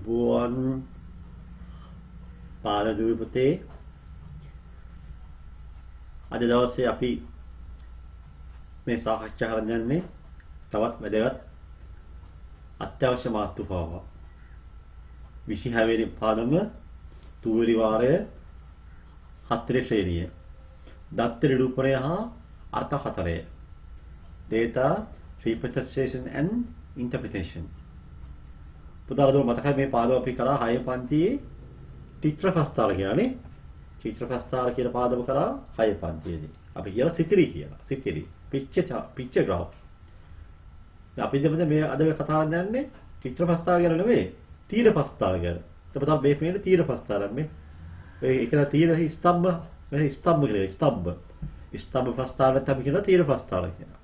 අයිබෝවන් පාරදුවේ පුතේ අද දවසේ අපි මේ සාකච්ඡා කරන්න යන්නේ තවත් වැදගත් අත්‍යවශ්‍ය මාතෘකාවක් 26 වෙනි පාඩම තුන්වෙනි වාරය 7 වෙනි ශ්‍රේණිය දත්ත නිරූපණය හා අර්ථ හතරය data representation and interpretation පුතාලදෝ මතකයි මේ පාඩම අපි කරා 6 පන්තියේ චිත්‍ර ප්‍රස්තාර කියන්නේ චිත්‍ර ප්‍රස්තාර කියන පාඩම කරා 6 පන්තියේදී අපි කියලා සිතිරි කියලා සිතිරි picture graph දැන් අපි දෙන්න මේ අද මේ කතා කරන්නේ චිත්‍ර ප්‍රස්තාර ගැන නෙවෙයි තීර ප්‍රස්තාර ගැන එතකොට අපි මේ පේන තීර ප්‍රස්තාර මේ ඒකන තීර ස්තම්භ මේ ස්තම්භ කියලා ස්තම්භ ප්‍රස්තාර නැත්නම් අපි කියන තීර ප්‍රස්තාර කියලා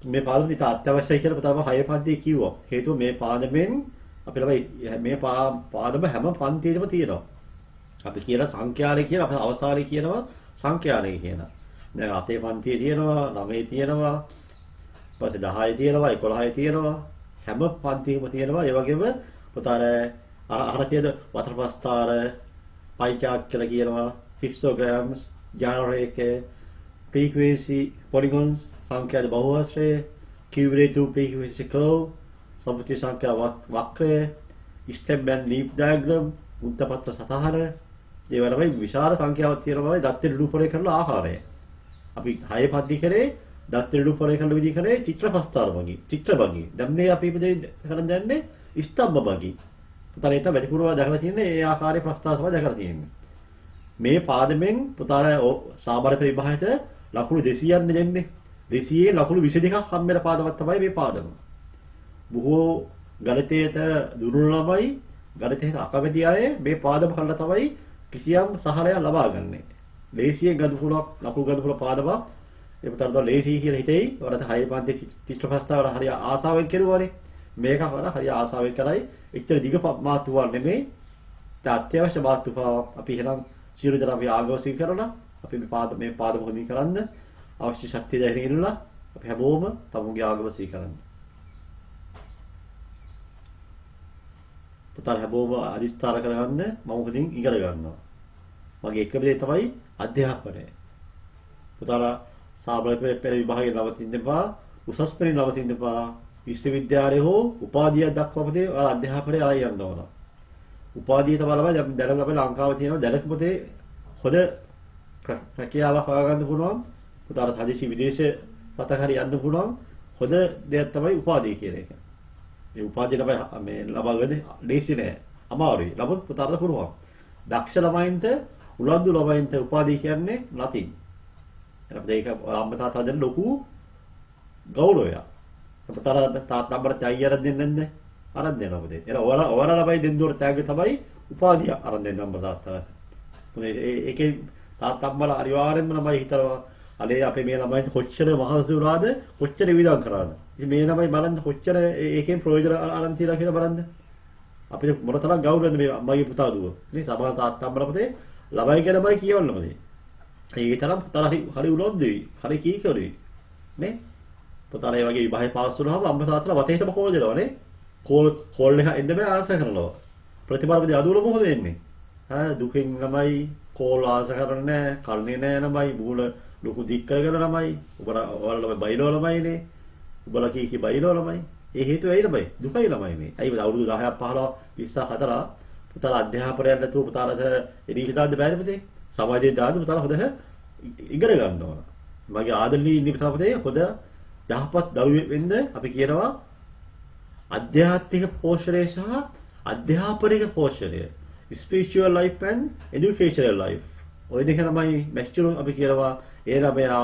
මේ පාඩම ඉත අත්‍යවශ්‍යයි කියලා පුතාම 6 පන්තියේ කිව්වා හේතුව මේ පාඩමෙන් අපි ළමයි මේ පාඩම හැම පන්තියෙම තියෙනවා. අපි කියන සංඛ්‍යාලය කියන අපේ අවසානයේ කියනවා සංඛ්‍යාලය කියන. දැන් 8 පන්තියේ තියෙනවා, 9 තියෙනවා, ඊපස්සේ 10 තියෙනවා, 11 තියෙනවා. හැම පන්තියෙම තියෙනවා. ඒ වගේම පුතාල අර තියෙද වතර ප්‍රස්තාර, පයි චාර්ට් කියලා කියනවා, histograms, ජානරේක, frequency, polygons, සංඛ්‍යාද බහුවර්ෂය, cumulative frequency curve සම්පූර්ණ සංඛ්‍යා වක්‍රය ස්ටෙම් ඇන්ඩ් ලීප් ඩයග්‍රෑම් උන්තපත්‍ර සතහන ඒ වගේම විශාල සංඛ්‍යාවක් තියෙනවා දත්ත නිරූපණය කරන ආකාරය අපි 6 පන්ති කරේ දත්ත නිරූපණය කරන විදිහ කරේ චිත්‍ර ප්‍රස්තාර වගේ චිත්‍ර වගේ දැන් මේ අපි කරන් යන්නේ ස්තම්භ වගේ පුතාලා ඒක වැඩිපුරව දැකලා තියෙන්නේ ඒ ආකාරයේ ප්‍රස්තාර තමයි දැකලා තියෙන්නේ මේ පාදමෙන් පුතාලා සාමාන්‍ය පරිභාෂිත ලකුණු 200ක් දෙන්නේ 200 ලකුණු 22ක් හම්බෙන පාදමක් තමයි මේ පාදම බොහෝ ගණිතයට දුර්වල ළමයි ගණිතයට අකමැති අය මේ පාඩම කරලා තමයි කිසියම් සහනයක් ලබා ගන්නෙ. ලේසියෙන් ගදුපුලක් ලකුණු ගදුපුල පාඩමක් ඒ පුතන්ට ලේසි කියලා හිතෙයි. ඔයාලට 6 පන්ති චිත්‍ර ප්‍රස්තාවල හරිය ආසාවෙන් කෙරුවානේ. මේක වල හරිය ආසාවෙන් කරයි. එච්චර දිග මාතෘකාවක් නෙමෙයි. අත්‍යවශ්‍ය මාතෘකාවක් අපි එහෙනම් සියලු දෙනා අපි ආගෝසී කරලා අපි මේ පාඩම හොඳින් කරන්න අවශ්‍ය ශක්තිය දැනෙන්නලා අපි හැමෝම තමුන්ගේ ආගෝසී කරන්න. පුතාලා හැමෝම අදිස්ථාන කරගන්න මම උපදින් ඉගෙන ගන්නවා. මගේ එකම දේ තමයි අධ්‍යාපනය. පුතාලා සාමාන්‍ය පෙර විභාගයේ නවතින්න එපා, උසස් පෙරේ නවතින්න එපා. විශ්වවිද්‍යාලයේ හෝ උපාධියක් දක්වාපතේ ඔයාලා අධ්‍යාපනය අරයි යන්න ඕන. උපාධිය තමයි ළමයි දැන් අපේ ලංකාවේ තියෙන දැනකපතේ හොඳ රැකියාවක් හොයාගන්න පුළුවන්. පුතාලා හදිසි විදේශ පතක හරි යන්න පුළුවන්. හොඳ දෙයක් තමයි උපාධිය කියන එක. මේ උපාධිය ලබා මේ ලබා ගන්න ලේසි නෑ අමාරුයි නමුත් පුතාට පුළුවන් දක්ෂ ළමයින්ට උනන්දු ළමයින්ට උපාධිය කියන්නේ nothing එහෙනම් ඒක අම්මා තාත්තා දෙන්න ලොකු ගෞරවයක් පුතාට තාත්තා අම්මට අයියර දෙන්නේ නැන්නේ අරන් දෙනවා පුතේ එහෙනම් ඔයාලා ළමයි දෙන්නුවට තෑග්ග තමයි උපාධිය අරන් දෙන්න අම්මා තාත්තාට පුතේ ඒකේ තාත්තා අම්මලා අනිවාර්යෙන්ම ළමයි හිතනවා අනේ අපේ මේ ළමයින්ට කොච්චර මහන්සි වුණාද කොච්චර විඳන් කරාද ඉතින් මේ ළමයි බලන්න කොච්චර ඒකෙන් ප්‍රයෝජන අරන් තියලා කියලා බලන්න අපිට මොන තරම් ගෞරවද මේ අම්මගේ පුතා දුව නේ සමහර තාත්තා අම්මලා පුතේ ළමයි ගැනමයි කියවන්න මොදේ ඒ තරම් පුතාලා හරි උනොත්දෙවි හරි කීකරුයි නේ පුතාලා ඒ වගේ විභාගය පාස් වුණාම අම්මා තාත්තලා වතේටම කෝල් දෙනවනේ කෝල් එක එන්න බෑ ආස කරනවා ප්‍රතිපරපදී අදුවල මොකද වෙන්නේ දුකින් ළමයි කෝල් ආස කරන්නේ කල්නේ නෑ ළමයි මූල ලොකු දික් කරගෙන ළමයි ඔයාලා ළමයි බයිලෝ ළමයිනේ උඹලා කී බයිලෝ ළමයි ඒ හේතුව ඇයි ළමයි දුකයි ළමයි මේ ඇයි අවුරුදු 10ක් 15ක් 20ක් හතර පුතාලා අධ්‍යාපනයක් නැතුව පුතාලාට එළියට දාන්න බෑනේ පුතේ සමාජයේ දාන්න පුතාලා හොඳට ඉගෙන ගන්න ඕන මගේ ආදරණීය ඉන්නේ පුතා පුතේ හොඳ යහපත් දරුවෙක් වෙන්න අපි කියනවා අධ්‍යාත්මික පෝෂණය සහ අධ්‍යාපනික පෝෂණය spiritual life and educational life ඔය දෙක තමයි මැචුර් අපි කියනවා ඒ ළමයා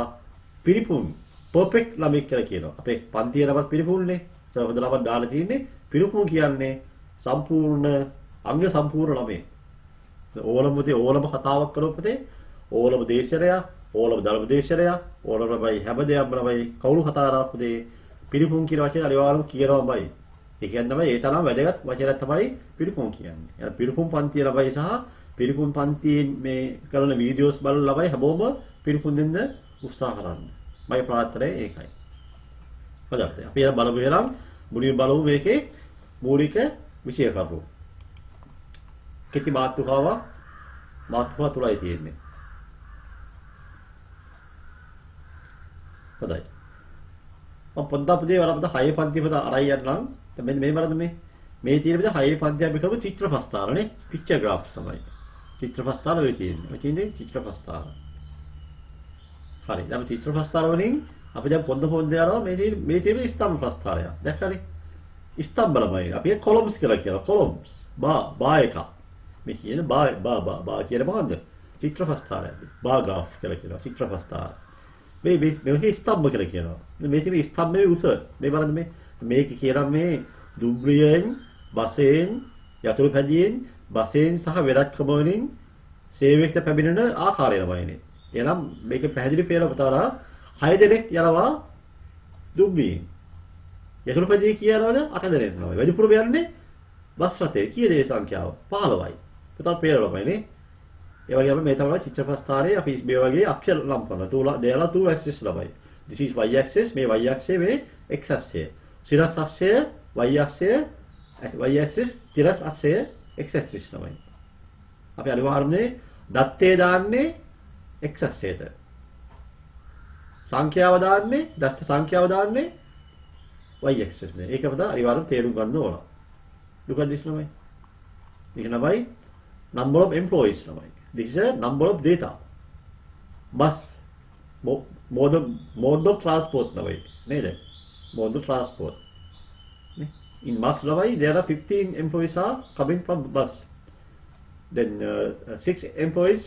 පිරිපුන් perfect ළමෙක් කියලා කියනවා. අපේ පන්තිය ළමත් පිරිපුන්නේ. හොඳ ළමක් දාලා තියෙන්නේ පිරිපුන් කියන්නේ සම්පූර්ණ අංග සම්පූර්ණ ළමෙක්. ඕලම කතාවක් කරොත් පුතේ ඕලම දේශරය, ඕලම ධර්ම දේශරය, ඕලම බයි හැමදේම බයි කවුරු කතා කරා පුතේ පිරිපුන් කියන වචනේ අනිවාර්යයෙන්ම කියනවාමයි. ඒ කියන්නේ තමයි ඒ තරම් වැදගත් වචනයක් තමයි පිරිපුන් කියන්නේ. එහෙනම් පිරිපුන් පන්තිය ළමයි සහ පිරිපුන් පන්තියෙන් මේ කරන වීඩියෝස් බලන ළමයි හැමෝම පිරිපුන් දෙන්න උත්සාහ කරන්න. මගේ ප්‍රාර්ථනාව ඒකයි. හොඳයි. අපි බලමු එහෙනම් මුලින් බලමු මේකේ මූලික විෂය කරුණු. කෙටි මාතෘකාව තුලයි තියෙන්නේ. හොඳයි. මම පොඩ්ඩක් වරපද 6 පන්තියකට අරයි යන්නම්. මෙන්න මේ බලන්න මේ තියෙන විදිහ 6 පන්තිය අපි කරමු චිත්‍ර ප්‍රස්තාරනේ. පික්චර් ග්‍රාෆ්ස් තමයි. චිත්‍ර ප්‍රස්තාර වෙයි තියෙන්නේ. ඔය තියෙන්නේ චිත්‍ර ප්‍රස්තාර. හරි. දැන් චිත්‍ර ප්‍රස්තාර වලින් අපි දැන් පොඩ යනවා මේ තියෙන ස්තම්භ ප්‍රස්තාරය. දැක්කනේ? ස්තම්භ ළමයි. අපි කොලම්ස් කියලා කියනවා. කොලම්ස්. බා එක. මේ කියන්නේ බා කියන මොකද්ද? චිත්‍ර ප්‍රස්තාරය. බා ග්‍රාෆ් කියලා කියනවා. චිත්‍ර ප්‍රස්තාර. මේ ස්තම්භ කියලා කියනවා. මේ තියෙන ස්තම්භයේ උස. මේ බලන්න මේක කියලා මේ දුම්රියෙන්, බසෙන්, යතුරු පැදියෙන්, බසෙන් සහ වෙරක්කම වලින් සේවයකට පැමිණෙන ආකාරය ළමයිනේ. එහෙනම් මේක පැහැදිලි පේනවා පුතාලා 6 දෙනෙක් යනවා දුම්රියෙන්. යතුරු පැදිය කියනවාද 8 දෙනෙක් යනවා. වැඩිපුර යන්නේ බස් රථයේ. කීයද ඒ සංඛ්‍යාව? 15යි. පුතා පේනවා ළමයිනේ. ඒ වගේම මේ තමයි චිත්‍ර ප්‍රස්තාරයේ අපි මේ වගේ අක්ෂර නම් කරනවා. දෙයලා 2 axis ළමයි. this is y axis මේ y axis මේ x axis. සිරස් අක්ෂය y axis තිරස් අක්ෂය x axis ළමයි. අපි අනිවාර්යයෙන් දත්තේ දාන්නේ x axisයට. සංඛ්‍යාව දාන්නේ දත්ත සංඛ්‍යාව දාන්නේ y axis නේ. ඒක අපිට අනිවාර්යයෙන් තේරුම් ගන්න ඕන. දුක දිස් ළමයි. ඒක තමයි number of employees ළමයි. This is a number of data. Bus mode of transport ළමයි. නේද? Mode of transport. In bus ළමයි there are 15 employees are coming from bus. Then 6 employees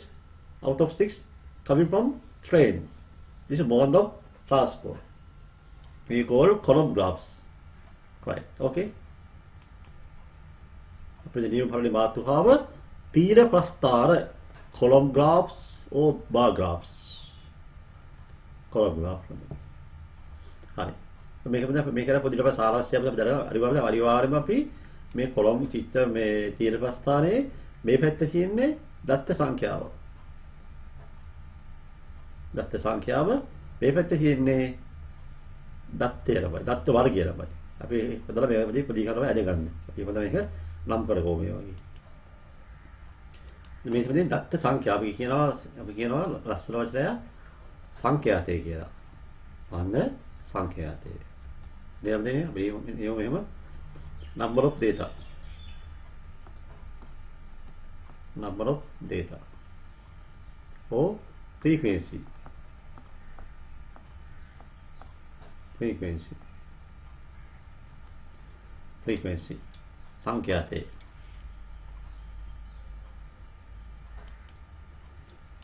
out of 6 coming from train. This is mode of transport. We call column graphs. Right. Okay. අපේ නියම පරිදි මාතෘකාව තීර ප්‍රස්තාර column graphs or bar graphs. column graph. හරි. මේක පොඩි ළමයි සාරාංශය අපිට දැනගන්න අනිවාර්යයෙන්ම අපි මේ කොලම් චිත්‍ර මේ තීර ප්‍රස්ථානයේ මේ පැත්තේ තියෙන්නේ දත්ත සංඛ්‍යාව. දත්ත සංඛ්‍යාව මේ පැත්තේ තියෙන්නේ දත්තය ළමයි. දත්ත වර්ගය ළමයි. අපි හදලා මේ පොඩි කරනවා ඇදගන්න. අපි හදලා මේක නම් කරගමු මේ වගේ. මේ තමයි දත්ත සංඛ්‍යාව අපි කියනවා ලස්සන වචනය සංඛ්‍යාතය කියලා. අන්න සංඛ්‍යාතය. දෙන්නේ මේ number of data. Number of data. or frequency. Frequency. සංඛ්‍යාතය.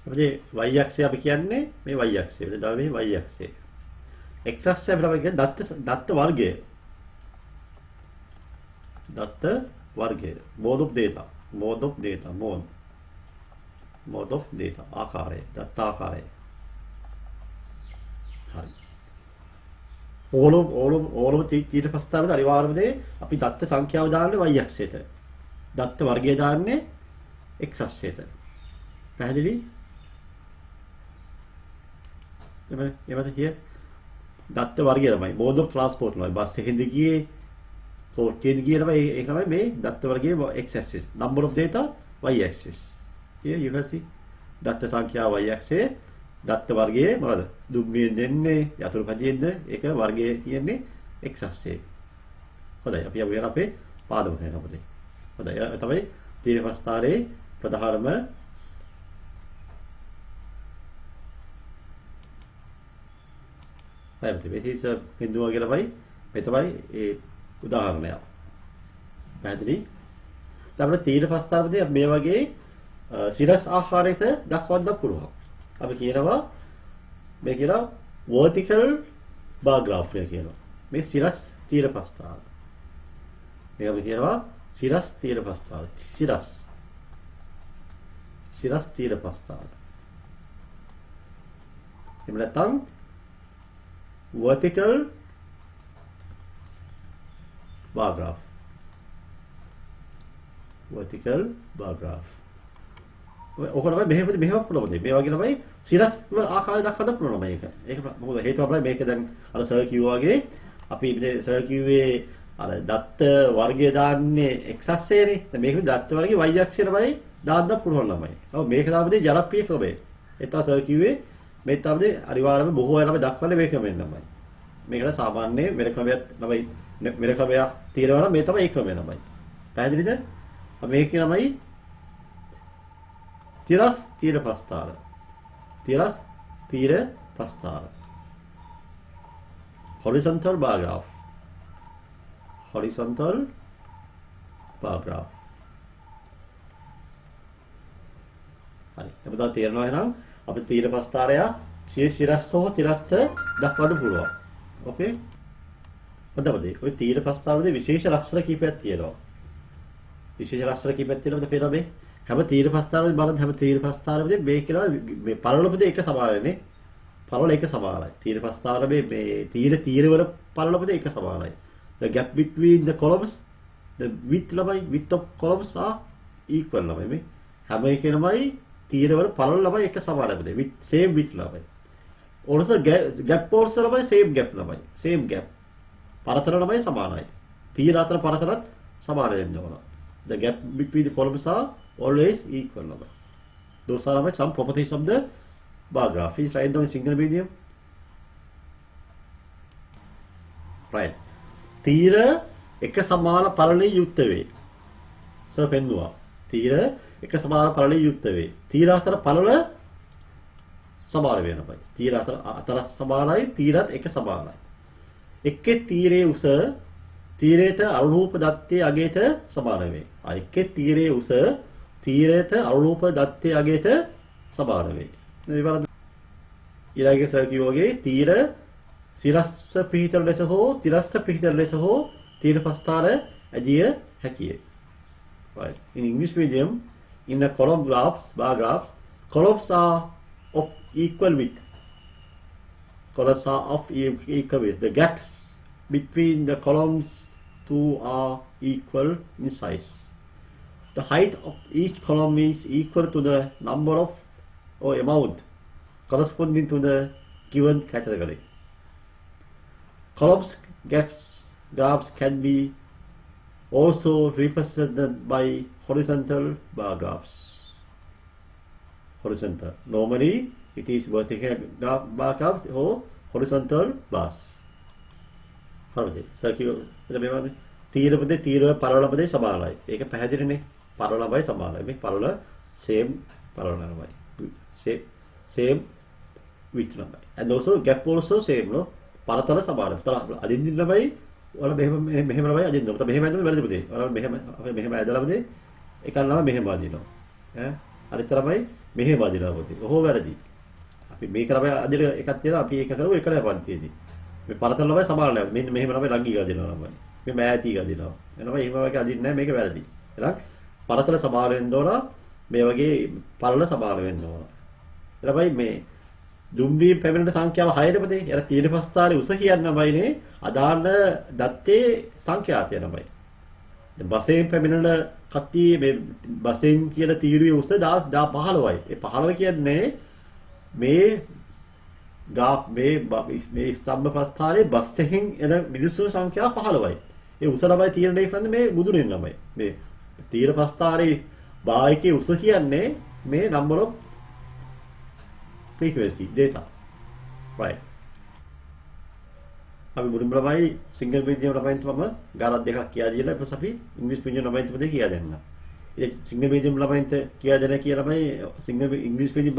අපේ y අක්ෂය අපි කියන්නේ මේ y අක්ෂය. එතන මේ y අක්ෂය. x අක්ෂය අපිට කියන්නේ දත්ත වර්ගය. දත්ත වර්ගය. mode of data. mode of data ආකාරය. දත්ත ආකාරය. හරි. ඕලොම ඊට පස්තාවද අනිවාර්යයෙන්ම අපි දත්ත සංඛ්‍යාව දාන්නේ y අක්ෂයට. දත්ත වර්ගය දාන්නේ x අක්ෂයට. පැහැදිලි? එමෙන්න කිය දත්ත වර්ගය තමයි mode of transport no bus එකෙන්ද ගියේ තෝට්ටියෙන්ද ගියේ තමයි ඒක තමයි මේ දත්ත වර්ගයේ x axis number of data y axis here you can see දත්ත සංඛ්‍යාව y axis දත්ත වර්ගයේ මොකද දුම්මියෙන් දෙන්නේ යතුරු පැදියෙන්ද ඒක වර්ගයේ තියෙන්නේ x axis හොඳයි අපි යමු අපේ පාදම කරනකොට හොඳයි තමයි තීර ප්‍රස්ථාරයේ ප්‍රධානම මේක බිඳුව කියලා බයි මේ තමයි ඒ උදාහරණය. පැහැදිලි? අපිට තීර ප්‍රස්තාවදී මේ වගේ සිරස් ආකාරයක දක්වන්න පුළුවන්. අපි කියනවා මේ කියලා vertical bar graph එක කියනවා. මේ සිරස් තීර ප්‍රස්තාව. මේක අපි කියනවා සිරස් තීර ප්‍රස්තාව. සිරස් තීර ප්‍රස්තාව. එහෙම නැත්නම් vertical bar graph. ඔක තමයි මෙහෙම පුළුවන්. මේ වගේ තමයි සිරස් ආකාරය දක්වන්න පුළුවන් මේක. ඒක මොකද හේතුව අපේ මේක දැන් අර සර්කියු වගේ අපි මේ සර්කියුවේ අර දත්ත වර්ගය දාන්නේ x අක්ෂයනේ. දැන් මේක දත්ත වර්ගයේ y අක්ෂයට තමයි දාන්න පුළුවන් ළමයි. ඔව් මේක තමයි ජනප්‍රිය ක්‍රමය. ඒත් සර් කිව්වේ මේ තමයි අනිවාර්යයෙන්ම බොහෝ අය ළමයි දක්වන්නේ මේ ක්‍රමයෙන් ළමයි. මේකට සාමාන්‍ය වෙන ක්‍රමයක් ළමයි වෙන ක්‍රමයක් තියෙනවා නම් මේ තමයි ඒ ක්‍රමය ළමයි. පැහැදිලිද? මේක ළමයි තිරස් තීර ප්‍රස්ථාර. තිරස් තීර ප්‍රස්ථාර. horizontal bar graph. horizontal bar graph. හරි. එතකොට තේරෙනවා එහෙනම් අපේ තීර ප්‍රස්ථාරය සිරස්ව තිරස්ස දක්වන්න පුළුවන්. ඕකේ. හොඳයි. ඔය තීර ප්‍රස්ථාරවලදී විශේෂ ලක්ෂණ කීපයක් තියෙනවා. විශේෂ ලක්ෂණ කීපයක් තියෙනවද පේනවා මේ? හැම තීර ප්‍රස්ථාරවලදී බලන්න හැම තීර ප්‍රස්ථාරවලදී මේ කියලා මේ පරලොපදී එක සමානනේ. පරවල එක සමානයි. තීර ප්‍රස්ථාර මේ තීරවල පරලොපදී එක සමානයි. The gap between the columns, the width of columns are equal ළමයි මේ. හැම එකේමයි තීරවල පරවල ළමයි එක සමානයි. with same width ළමයි. also gap also ළමයි same gap ළමයි. same gap. පරතර ළමයි සමානයි. තීර අතර පරතරත් සමාන වෙන්න ඕන. The gap between the columns are always equal ළමයි. Those are some properties of the bar graph. Please write down in single medium. Right. තීර එක සමාන පරලයේ යුක්ත වේ. සර් පෙන්නවා. තීර එක සමාන පරලයේ යුක්ත වේ. තීර අතර පරල සමාන වෙනවයි. තීර අතර සමානයි, තීරත් එක සමානයි. එක්කේ තීරයේ උස තීරයට අනුරූප දත්තයේ අගයට සමාන වේ. එක්කේ තීරයේ උස තීරයට අනුරූප දත්තයේ අගයට සමාන වේ. ඊළඟ සර් කිව්වගේ තීර සිරස්ස පිහිටන ලෙස හෝ තිරස්ස පිහිටන ලෙස හෝ තීර ප්‍රස්ථාර ඇදිය හැකිය. Right. In English medium, in the column graphs, bar graphs, columns are of equal width. Columns are of equal width. The gaps between the columns two are equal in size. The height of each column is equal to the number of or amount corresponding to the given category. Columns graphs can be also represented by horizontal bar graphs. Horizontal. Normally, it is vertical bar graphs or horizontal bars. හරිද? Circular මේවානේ තීරපදේ තීරව පරලපදේ සමානයි. ඒක පැහැදිලිනේ. පරලපයි සමානයි. මේ පරල same පරලමයි. Same width ළමයි. And also gap also same no. පරතල සමානයි. තල අදින්න ළමයි වල මෙහෙම ළමයි අදින්න. උත මෙහෙම ඇදලා වැරදි පුතේ. වල මෙහෙම ඇදලා පුතේ. එකක් ළමයි මෙහෙම අදිනවා. ඈ අනිත් ළමයි මෙහෙම අදිනවා පුතේ. ඔහොම වැරදි. අපි මේක ළමයි අදින එකක් තියලා අපි ඒක කරුවා එකල පන්තියේදී. මේ පරතල ළමයි සමාන නැහැ. මෙන්න මෙහෙම ළමයි ළඟි අදිනවා ළමයි. මේ මෑති අදිනවා. එනවා එහෙම වගේ අදින්නේ නැහැ මේක වැරදි. එහෙනම් පරතල සමාන වෙන්න ඕන. මේ වගේ පරල සමාන වෙන්න ඕන. ළමයි මේ දුම්බී පැමිණෙන සංඛ්‍යාව 6 නේ පුතේ. එර තීර ප්‍රස්ථාරේ උස කියන්නමයිනේ අදාළ දත්තේ සංඛ්‍යාතය නමයි. දැන් බසෙන් පැමිණෙන කට්ටිය මේ බසෙන් කියන තීරුවේ උස 15යි. ඒ 15 කියන්නේ මේ ගාප් මේ ස්තම්භ ප්‍රස්ථාරේ බස්සෙන් එන මිනිස්සු සංඛ්‍යාව 15යි. ඒ උස ළමයි තීරණය කරන්නේ මේ මුදුනේ ළමයි. මේ තීර ප්‍රස්ථාරේ බාහිකේ උස කියන්නේ මේ number of frequency data. Right. අපි මුලින්ම ළමයි සිංගල් මීඩියම් ළමයින්ට මම ගානක් දෙකක් කියා දීලා ඊපස් අපි ඉංග්‍රීසි මීඩියම් ළමයින්ට දෙක කියා දෙන්න. ඉතින් සිංගල් මීඩියම් ළමයින්ට කියා දෙන කියලා ළමයි සිංගල් ඉංග්‍රීසි මීඩියම්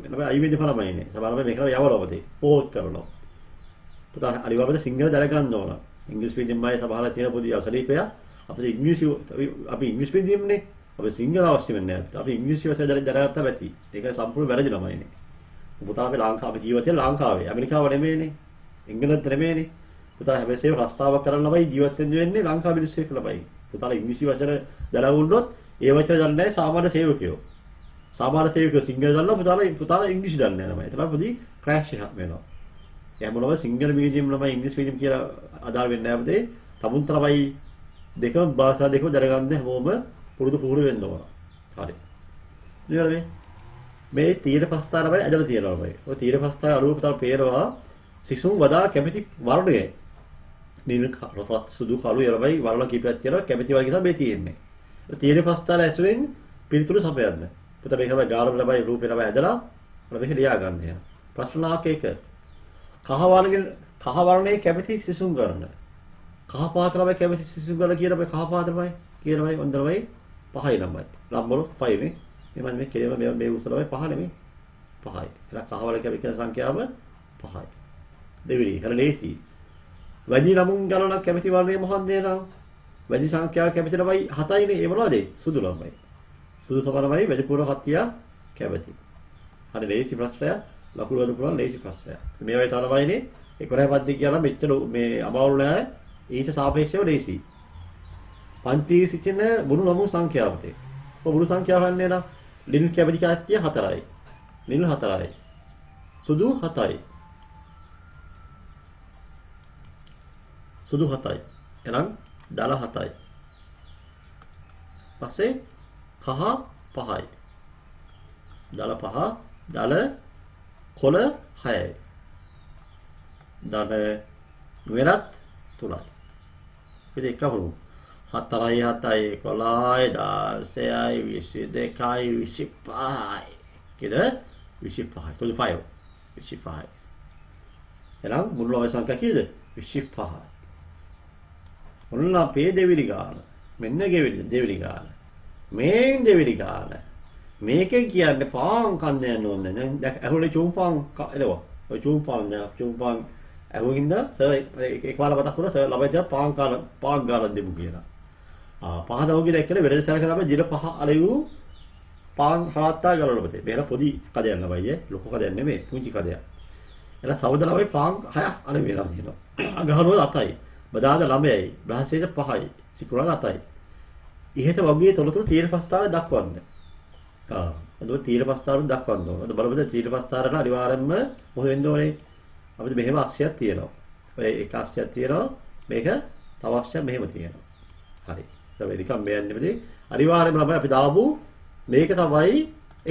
ළමයි අයි මීඩියම් ළමයිනේ. සමහරවල් මේක යවලවදී පෝට් කරනවා. පුතා අනිවාර්යයෙන්ම සිංගල් දැනගන්න ඕන. ඉංග්‍රීසි මීඩියම් අය සමහරවල් තියෙන පොඩි අසනීපය අපිට ඉංග්‍රීසි අපි ඉංග්‍රීසි මීඩියම්නේ. අපි සිංගල් අවශ්‍ය වෙන්නේ නැහැ. අපි ඉංග්‍රීසි භාෂාව දැනගත්තා ඇති. ඒක සම්පූර්ණ වැරදි ළමයිනේ. පුතා අපි ලංකාවේ ජීවිතේ ලංකාවේ ඇමරිකාව නෙමෙයිනේ. ඉංග්‍රීසි නෙමෙයිනේ. පුතා හැබැයි රස්තාවක් කරන්න ළමයි ජීවත් වෙන්නේ ලංකාවේ මිනිස්සු එක්ක ළමයි. පුතාලා ඉංග්‍රීසි වචන දැනගුණොත් ඒ වචන දන්නේ නැහැ සාමාන්‍ය සේවකයෝ. සාමාන්‍ය සේවකයෝ සිංගල් දන්නා පුතාලා ඉංග්‍රීසි දන්නේ නැහැ ළමයි. ඒතර පොඩි ක්‍රෑෂ් එකක් වෙනවා. එහෙම ළමයි සිංගල් මීඩියම් ළමයි ඉංග්‍රීසි මීඩියම් කියලා අදාළ වෙන්නේ නැහැ පුතේ. තමුන් තරමයි දෙකම භාෂා දෙකම දැනගන්න හැමෝම පුරුදු වෙන්න ඕන. හරි. ඊළඟට මේ තීර ප්‍රස්ථාරවයි ඇදලා තියෙනවා ළමයි. ඔය තීර ප්‍රස්ථාර අලුව පුතාලා පේනවා සිසුන් වඩා කැමති වර්ණය. නිල් රත් සුදු කළු යලවයි වර්ණ කීපයක් තියෙනවා කැමැති වගේ තමයි මේ තියෙන්නේ. ඒ තියෙන ප්‍රස්තාර ඇසුරෙන් පිළිතුරු සපයන්න. පුතා මේක තමයි ගාන ලබයි රූපේ ලබයි ඇදලා අපිට මේක ලියා ගන්න යන. ප්‍රශ්නාවක් එක. කහ වර්ණයේ කැමැති සිසුන් ගන්න. කහ පාට ලබයි කැමැති සිසුන් ගන්න කියන මේ කහ පාට තමයි කියනවයි හොඳමයි 5යි ළමයි. ලම්බවල 5 නේ. මේ මේ කෙලෙම මේ උසලවයි 5 නෙමෙයි. 5යි. එහෙනම් කහ වල කැමැති සංඛ්‍යාව 5යි. දෙවිලි හර ලේසි. වැඩි ළමුන් ගණනක් කැමැති වර්ණය මොකක්ද නේනම්? වැඩි සංඛ්‍යාව කැමැති ළමයි 7යිනේ. ඒ මොනවද? සුදු ළමයි. සුදු සමනමයි වැඩි පුර කතිය කැමැති. හරි ලේසි ප්‍රශ්නයක්. ලකුණු වල පුරන ලේසි ප්‍රශ්නයක්. මේ වගේ තරමයිනේ 11 කියලා මෙච්චර මේ අමාරු නෑ. ඊට සාපේක්ෂව ලේසි. පන්තියේ සිටින මුළු ළමුන් සංඛ්‍යාවතේ. ඔය මුළු සංඛ්‍යාව ගන්න නම් ලින් කැමැති කතිය 4යි. නිල් 4යි. සුදු 7යි. සුදු 7යි. එහෙනම් දල 7යි. පස්සේ කහ 5යි. දල 5, දල කොළ 6යි. දල වෙනත් 3යි. ඉතින් එකවරු 4යි 7යි 11යි 16යි 22යි 25යි. කීයද? 25යි. 25යි. එහෙනම් මුළු අවශ්‍ය සංඛ්‍යා කීයද? 25යි. ඔන්න අපේ දෙවිලි ගාන. මෙන්න දෙවිලි ගාන. මේ දෙවිලි ගාන. මේකෙන් කියන්නේ පාන් කන්න යන්න ඕනේ. දැන් ඇහුනේ චුම්පාන් එළව. ඔය චුම්පාන් ඇහුවින්ද සර් එකපාර මතක් වුණා සර් ළමයි දැන් පාන් ගාන දෙමු කියලා. පහ දවගේ දැක්කනේ වෙරද සැලක තමයි ජිල පහ අලෙව් පාන් හවත්තා ගලවලා බතේ. මේක පොඩි කඩයක් ළමයි ලොකු කඩයක් නෙමෙයි පුංචි කඩයක්. එලා සවුද ළමයි පාන් 6ක් අලෙව් වෙනවා කියනවා. ගහනවා 7යි. බදාද ළමයි බ්‍රහස්පතිද 5යි. සිකුරාදා 7යි. ඉහෙත වගේ තොරතුරු තීර ප්‍රස්තාර දක්වන්න. එතකොට තීර ප්‍රස්තාර දක්වන්න ඕන. අද බලමුද තීර ප්‍රස්තාරට අනිවාර්යයෙන්ම මොකද වෙන්න ඕනේ? අපිට මෙහෙම අක්ෂයක් තියෙනවා. ඔය එක අක්ෂයක් තියෙනවා. මේක තව අක්ෂයක් මෙහෙම තියෙනවා. හරි. ඒක නිකන් මේ යන්නේදී අනිවාර්යයෙන්ම ළමයි අපි දාපු මේක තමයි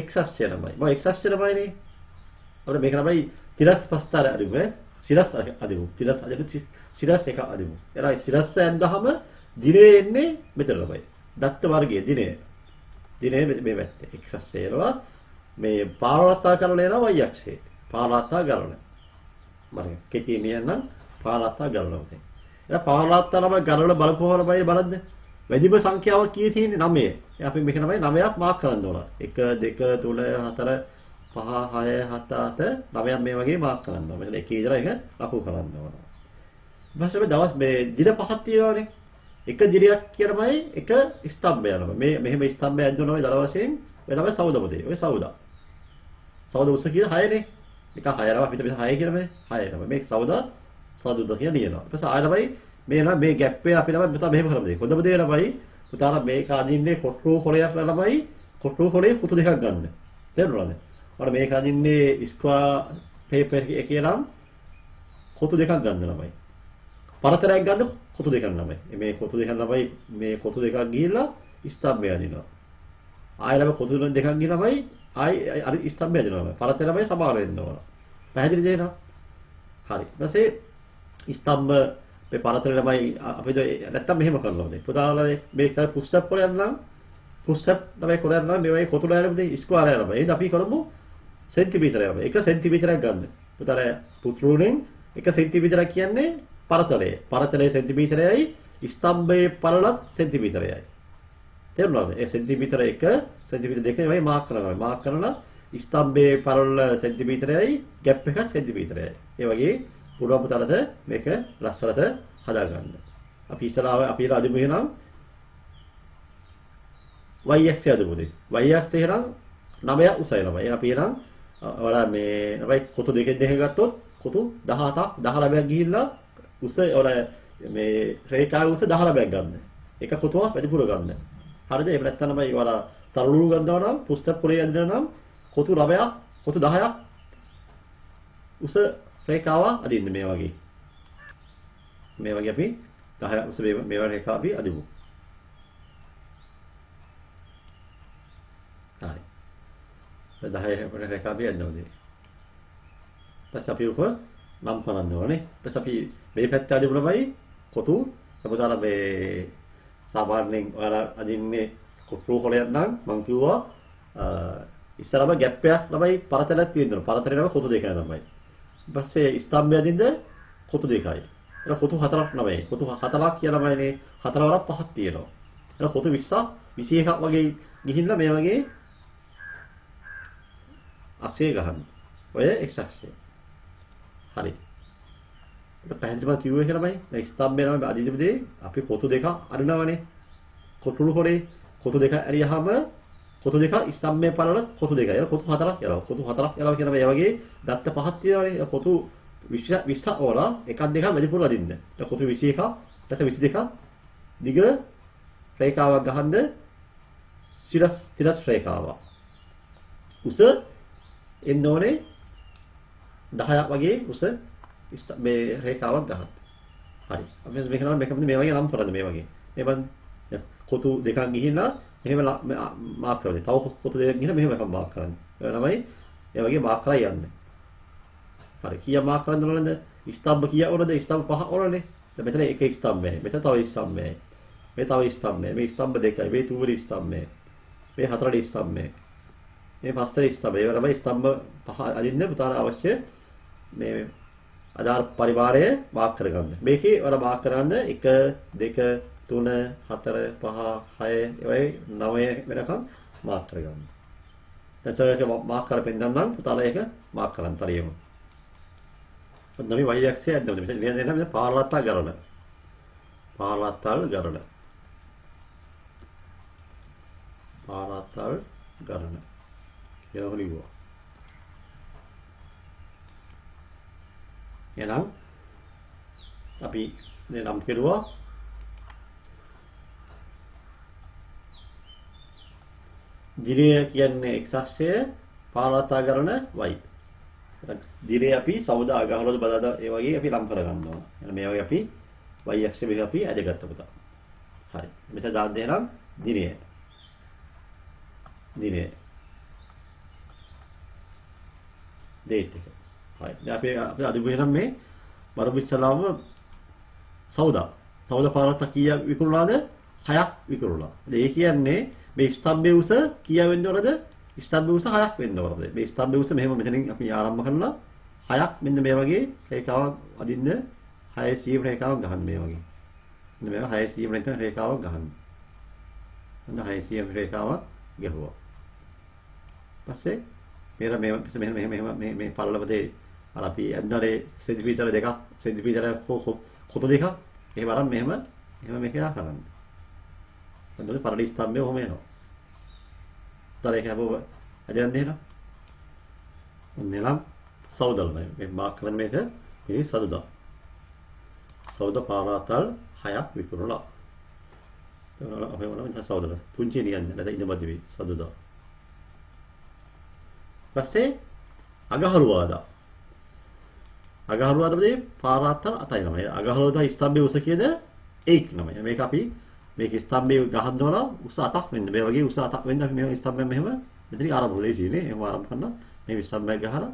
x අක්ෂය ළමයි. මම x අක්ෂය ළමයිනේ. අපිට මේක ළමයි තිරස් ප්‍රස්තාර අදිමු ඈ. සිරස් අදිමු. සිරස් එක අදිමු. එලා සිරස් ඇන්දහම දිනේ එන්නේ මෙතන ළමයි. දත්ත වර්ගයේ දිනේ. දිනේ මේ පැත්තේ x අක්ෂය එනවා. මේ පාරවත්තා කරන එනවා y අක්ෂේ. පාරවත්තා කරන. මම කෙටි නියනම් පාරවත්තා කරනවා. එලා පාරවත්තා ළමයි ගණන බලපුවම බලන්න. වැඩිම සංඛ්‍යාව කීයේ තියෙන්නේ 9. අපි මේක තමයි 9ක් මාක් කරන්න ඕන. 1 2 3 4 5 6 7 8 9ක් මේ වගේ මාක් කරන්න ඕන. මෙතන එකේ විතර එක ලකුණු කරන්න ඕන. ඊපස්සේ දවස් මේ දින පහක් තියෙනවානේ. එක දිනයක් කියනමයි එක ස්තම්භය යනවා. මේ මෙහෙම ස්තම්භය ඇද්දුනම දල වශයෙන් වෙනම සෞදපතේ. ඔය සෞදා. සෞද උස කියන 6නේ. එක 6 යනවා අපිට 6 කියනමයි 6 යනවා. මේක සෞදා සෞදුද කියලා ලියනවා. ඊපස්සේ ආයෙමයි මේ නම් මේ ગેප් එක අපි ළමයි පුතා මෙහෙම කරමු දෙක. හොඳම දේ ළමයි පුතාලා මේක අදින්නේ කොට්ටු කොලයක් ළමයි කොට්ටු කොලේ පුතු දෙකක් ගන්න. තේරුණාද? ඔන්න මේක අදින්නේ ස්ක්වා පේපර් එකේ නම් කොටු දෙකක් ගන්න ළමයි. පරතරයක් ගන්න කොටු දෙකක් ළමයි. මේ කොටු දෙකක් ළමයි මේ කොටු දෙකක් ගිහිල්ලා ස්තම්භය අදිනවා. ආයෙ ළමයි කොටු දෙකක් ගිහිල්ලාමයි ආයෙ අර ස්තම්භය අදිනවා. පරතර ළමයි සමාන වෙන්න ඕන. පැහැදිලි දෙනවා. හරි. ඊපස්සේ ස්තම්භ මේ පරතර ළමයි අපිට නැත්තම් මෙහෙම කරනවා නේ. පුතාලා මේක පුෂ් අප් කරලා යනවා. පුෂ් අප් ළමයි කරලා යනවා මේ වගේ කොටු ළමයි ස්ක්වයර් ළමයි. එහෙනම් අපි කරමු සෙන්ටිමීටරයක්. 1 සෙන්ටිමීටරයක් ගන්න. පුතාලා පුත්රුණෙන් 1 සෙන්ටිමීටරයක් කියන්නේ පරතරය. පරතරය සෙන්ටිමීටරයයි ස්තම්භයේ පළලත් සෙන්ටිමීටරයයි. තේරුණාද? ඒ සෙන්ටිමීටර 1 සෙන්ටිමීටර 2 වගේ මාක් කරනවා. මාක් කරලා ස්තම්භයේ පළල සෙන්ටිමීටරයයි ગેප් එක සෙන්ටිමීටරයයි. ඒ වගේ පුළුවන් පුතාලට මේක ලස්සනට හදාගන්න. අපි ඉස්සරහව අපි අදමු එහෙනම් y axis අදමුනේ. y axis එහෙනම් 9ක් උසයි ළමයි. අපි එහෙනම් ඔයාලා මේ ළමයි කොටු දෙකෙන් දෙක ගත්තොත් කොටු 17ක් 19ක් ගිහිල්ලා උස ඔයාලා මේ රේඛාව උස 19ක් ගන්න. එක කොටුවක් වැඩිපුර ගන්න. හරිද? එහෙම නැත්නම් ළමයි ඔයාලා තරුණු ගන්නවා නම් පුස්තක පොලේ ඇදලා නම් කොටු 9ක් කොටු 10ක් උස රේඛාව අදින්න මේ වගේ. මේ වගේ අපි 10 උස මේ වගේ රේඛාව අපි අදිමු. හරි. 10 රේඛාව අපි අදිනවා. ඊපස් අපි උක නම් කරන්න ඕනේ. ඊපස් අපි මේ පැත්ත අදිමුලමයි කොතු අපදාලා මේ සාමාන්‍යයෙන් ඔයාලා අදින්නේ කොටු කොලයක් නම් මම කිව්වා ඉස්සරම ગેප් එකක් ළමයි පරතරයක් තියෙනවා. පරතරේ නම කොතු දෙකයි ළමයි. ඊට පස්සේ ස්තම්භය අදින්ද කොතු දෙකයි. ඒක කොතු හතරක් ළමයි. කොතු හතරක් කියලා ළමයිනේ හතර වරක් පහක් තියෙනවා. ඒක කොතු 20ක් 21ක් වගේ ගිහිල්ලා මේ වගේ අක්ෂය ගහන්න. ඔය x අක්ෂය. හරි. ඒක පැහැදිලිව කිව්වේ කියලාමයි. දැන් ස්තම්භය නම් අදිදෙපදී අපි කොතු දෙකක් අරිනවනේ. කොටුළු හොරේ කොතු දෙක ඇරියාම කොතු දෙක ස්තම්භයේ පළල කොතු දෙකයි. ඒක කොතු හතරක් යනවා. කොතු හතරක් යනවා කියන මේ වගේ දත්ත පහක් තියෙනවානේ. ඒක කොතු 20 ඕලා එකක් දෙකක් වැඩිපුර අදින්න. ඒක කොතු 21ක් නැත්නම් 22ක් දිග රේඛාවක් ගහන්න තිරස් රේඛාවක්. උස එන්න ඕනේ 10ක් වගේ උස මේ රේඛාවක් ගහන්න. හරි. අපි මේක මේ වගේ නම් කරන්නේ මේ වගේ. මේ බන් කොතු දෙකක් ගිහිල්ලා මෙහෙම මාක් කරන්නේ. තව කොතු දෙකක් ගිහිල්ලා මෙහෙම එකක් මාක් කරන්නේ. ඒ ළමයි මේ වගේ මාක් කරලා යන්නේ. හරි. කීයක් මාක් කරන්න ඕනද? ස්තම්භ කීයක් ඕනද? ස්තම්භ පහ ඕනනේ. දැන් මෙතන එක ස්තම්භයයි. මෙතන තව ස්තම්භයයි. මේ තව ස්තම්භයයි. මේ ස්තම්භ දෙකයි. මේ තුන්වෙනි ස්තම්භයයි. මේ හතරවෙනි ස්තම්භයයි. මේ පස්වෙනි ස්තම්භය. ඒ ළමයි ස්තම්භ පහ අදින්න පුතාලා අවශ්‍ය මේ ආධාර පරිවාරය මාක් කරගන්න. මේකේ වල මාක් කරගන්න 1 2 3 4 5 6 ඒ 9 වෙනකම් මාක් කරගන්න. දැන් සර් එක මාක් කරපෙන් නම් පුතාලා ඒක මාක් කරන්න පරියම. ඔන්න මේ y axis එක ඇද්දම මෙතන ලියන්න දෙන්න පාරලත්තල් ගරණ. පාරලත්තල් ගරණ. පාරලත්තල් ගරණ. කියලා ලියුවා. එහෙනම් අපි නම් කෙරුවා දිරය කියන්නේ x අක්ෂය පාරලත්තල් ගරණ y. දිරේ අපි සමුදා අගහලවද බදාද ඒ වගේ අපි ලම් කරගන්නවා. එහෙනම් මේ වගේ අපි y අක්ෂය මේක අපි ඇදගත්ත පුතා. හරි. මෙතන දාන්න දෙනම් දිනය. දිනය. date එක. හරි. දැන් අපි අද ගියනම් මේ බරපු ඉස්සලාම සමුදා. සමුදා පාරලත්ත කීයක් විකුණුලාද? 6ක් විකුණුලා. ඒ කියන්නේ මේ ස්තම්භයේ උස කීයක් වෙන්න ඕනද? ස්තම්භයේ උස 6ක් වෙන්න ඕනද? මේ ස්තම්භයේ උස මෙහෙම මෙතනින් අපි ආරම්භ කරනවා 6ක් මෙන්න මේ වගේ රේඛාවක් අදින්න 6 සීම රේඛාවක් ගහන්න මේ වගේ. මෙන්න මේක 6 සීම රේඛාවක් ගහන්න. මෙන්න 6 සීම රේඛාවක් ගහුවා. පස්සේ මේ පළලපතේ අර අපි ඇන්දරේ සෙන්ටිමීටර දෙකක් සෙන්ටිමීටර කොත දෙකක් එහෙම අරන් මෙහෙම මේක කරන්න. එතකොට පරලි ස්තම්භය ඔහොම එනවා. ඊට ඒක අපව අදයන් දෙනවා. මෙලම් සෞදල් මේ මාක් කරන මේක මේ සදුදා. සෞද පාරාතල් 6ක් විකුණලා. අපි මොනවද සෞදල පුංචි නියන්නේ නැත්නම් ඉඳමදි වේ සදුදා. පස්සේ අගහරුවාදා. අගහරුවාදේ පාරාතල් 8යි නම. අගහරුවාදා ස්තම්භයේ උස කියන 8 නම. මේක අපි මේක ස්තම්භයේ ගහන්න ඕන උස 8ක් වෙන්න. මේ වගේ උස 8ක් වෙන්න අපි මේ ස්තම්භයෙන් මෙහෙම මෙතන ආරම්භ ලේසිනේ. එහෙම ආරම්භ කරනවා. මේ ස්තම්භය ගහලා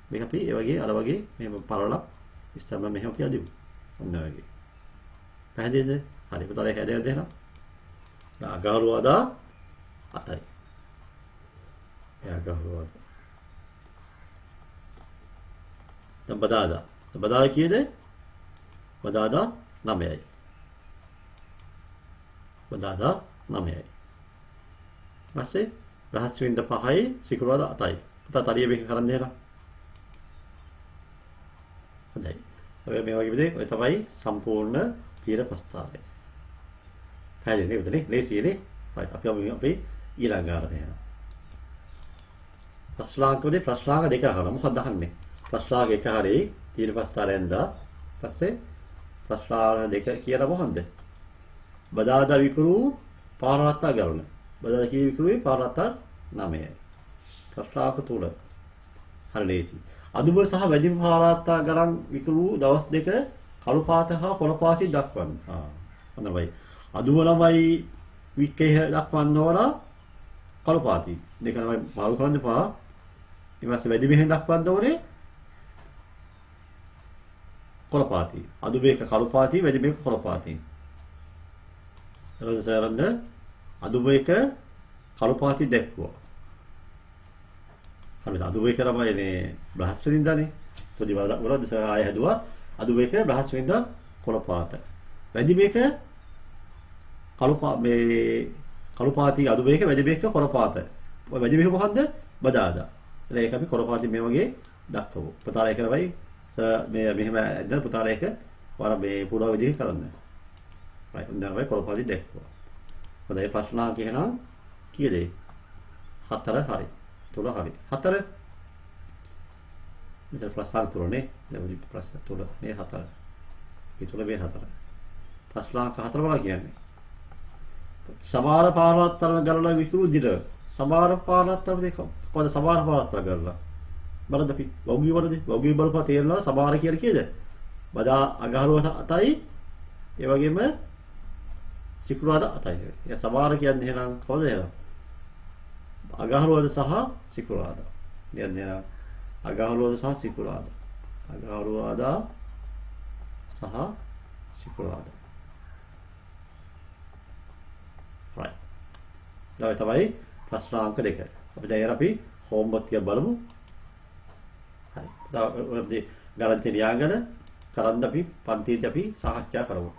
මේක අපි ඒ වගේ අර වගේ මෙහෙම පරලක් ස්තම්භය මෙහෙම අපි අදිමු. ඔන්න වගේ. පැහැදිලිද? හරි. පුතාලා ඒක ඇදලා දෙන්න. අගහරුවාදා 8යි. අගහරුවාදා. දැන් බදාදා. බදාදා කීයද? බදාදා 9යි. බදාදා 9යි. ඊපස්සේ රහස්වින්ද 5යි සිකුරාදා 8යි. පුතා තලිය මේක කරන් දෙන්න. හොඳයි. ඔය මේ වගේ විදිහේ ඔය තමයි සම්පූර්ණ තීර ප්‍රස්තාවය. පැහැදිලි නේද? ලේසියනේ. අපි ඊළඟ ආරතේ යනවා. ප්‍රශ්නාංක දෙක අහනවා. මොකක්ද අහන්නේ? ප්‍රශ්නාංක එක හරියි තීර ප්‍රස්තාවයෙන් දා. ඊපස්සේ ප්‍රශ්නාංක දෙක කියලා මොකන්ද? බදාදා විකුරු පාරලත්ත ගලන. බදාදා කී විකුරුවේ පාරලත්ත 9යි. ප්‍රශ්නාංක 3. හරි ලේසි. අදුම සහ වැඩිම පාරලත්ත ගලන් විකුරු දවස් දෙක කළු පාත හා පොළ පාටි දක්වන්න. හොඳයි. අදුම ළමයි විකේ දක්වන්න ඕන කළු පාටි. දෙක ළමයි මාරු කරන්න එපා. ඊපස්සේ වැඩි මෙහෙන් දක්වන්න ඕනේ කොළපාතී. අඩු මේක කළු පාතී, වැඩි මේක කොළ පාතී. ඊළඟ සරන්න අඩු මේක කළු පාතී දැක්වුවා. හරිද? අඩු මේක තමයි බ්‍රහස්පතින්දානේ. පොඩි වලද ආය හැදුවා. අඩු මේක බ්‍රහස්පතින්දා කොළ පාත. වැඩි මේක කළු පාතී අඩු මේක වැඩි මේක කොළ පාත. ඔය වැඩි මේක මොකද්ද? බදාදා. ඒක අපි කොළ පාතී මේ වගේ දක්වමු. පුතාලා ඒක තමයි මේ මෙහෙම ඇද්දලා පුතාලා ඒක ඔයාලා මේ පුරා විදිහට කරන්න. right දැන් අපි කොළ පාතී දැක්වුවා. හොඳයි ප්‍රශ්න කියනවා කීයද? 4 හරි. 3 හරි. 4 මෙතන ප්‍රශ්න තුනනේ. දැන් ප්‍රශ්න තුන මේ 4. මේ තුන මේ 4. ප්‍රශ්න 4 වල කියන්නේ සමහර පාරවත්තර ගලන විකුණු දිර සමහර පාරවත්තර දෙක කොහොමද සමහර පාරවත්තර ගලලා බලන්න අපි වගී බලපා තේරෙනවා සමහර කියලා කීයද බදා අගහරුව අතයි ඒ වගේම සිකුරාදා අතයි ඒ සමහර කියන්නේ එහෙනම් කොහොමද එහෙනම් අගහරුවද සහ සිකුරාදා කියන්නේ එහෙනම් අගහරුවද සහ සිකුරාදා අගහරුවාදා සහ සිකුරාදා right ඊළඟ තමයි ප්‍රශ්න අංක 2 අපි දැන් අපි හෝම්වර්ක් ටික බලමු හරි අපි ගණන් ලියාගෙන කරන්න අපි පන්තියේදී අපි සාකච්ඡා කරමු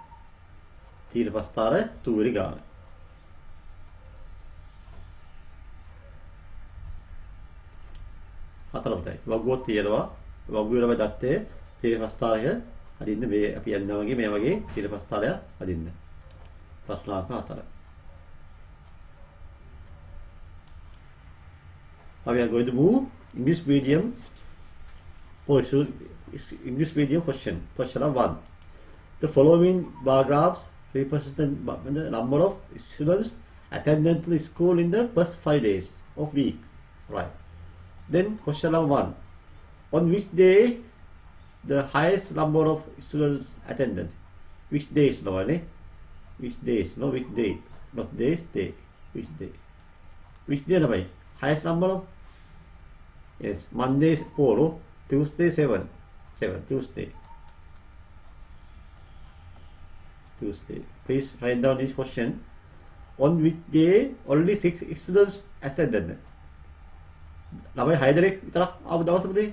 තීර ප්‍රස්තාර තුවරි ගාන හතරවටයි වගුවක් තියෙනවා වගුවේ ළමයි දත්තේ තීර ප්‍රස්තාරය අදින්න මේ අපි යනවා වගේ මේ වගේ තීර ප්‍රස්තාරය අදින්න ප්‍රශ්න අංක 4 we are going to move English medium English medium question number 1 the following bar graphs represent the number of students attending to the school in the first 5 days of week right then question number 1 on which day the highest number of students attended which days no which days no which day not days day which day no highest number of yes Monday 4 Tuesday 7 Tuesday please write down this question on which day only 6 students attended ළමයි 6 දෙනෙක් විතරක් ආව දවසකදී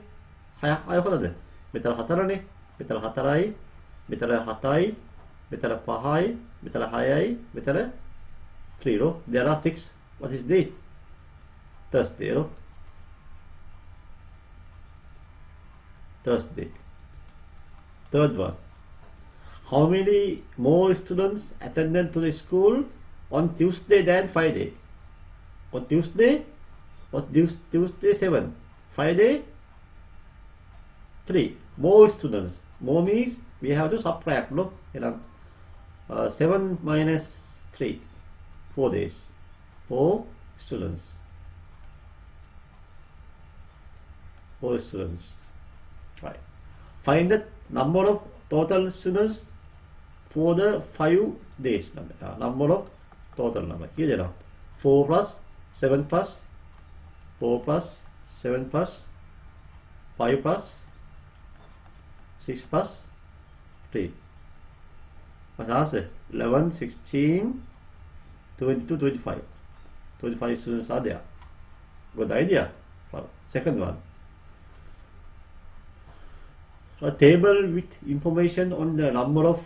6ක් ආව කොහොමද මෙතන 4නේ මෙතන 4යි මෙතන 7යි මෙතන 5යි මෙතන 6යි මෙතන 3 ro there are 6 what is day Thursday ro Thursday third one how many more students attended to the school on Tuesday than Friday on Tuesday 7 Friday 3 more students more means we have to subtract no 7 minus 3 4 days 4 students right find the number of total students for the 5 days number of total number here 4 plus 7 plus 4 plus 7 plus 5 plus 6 plus 3 what's answer 11 16 22 25 students are there good idea well, second one a table with information on the number of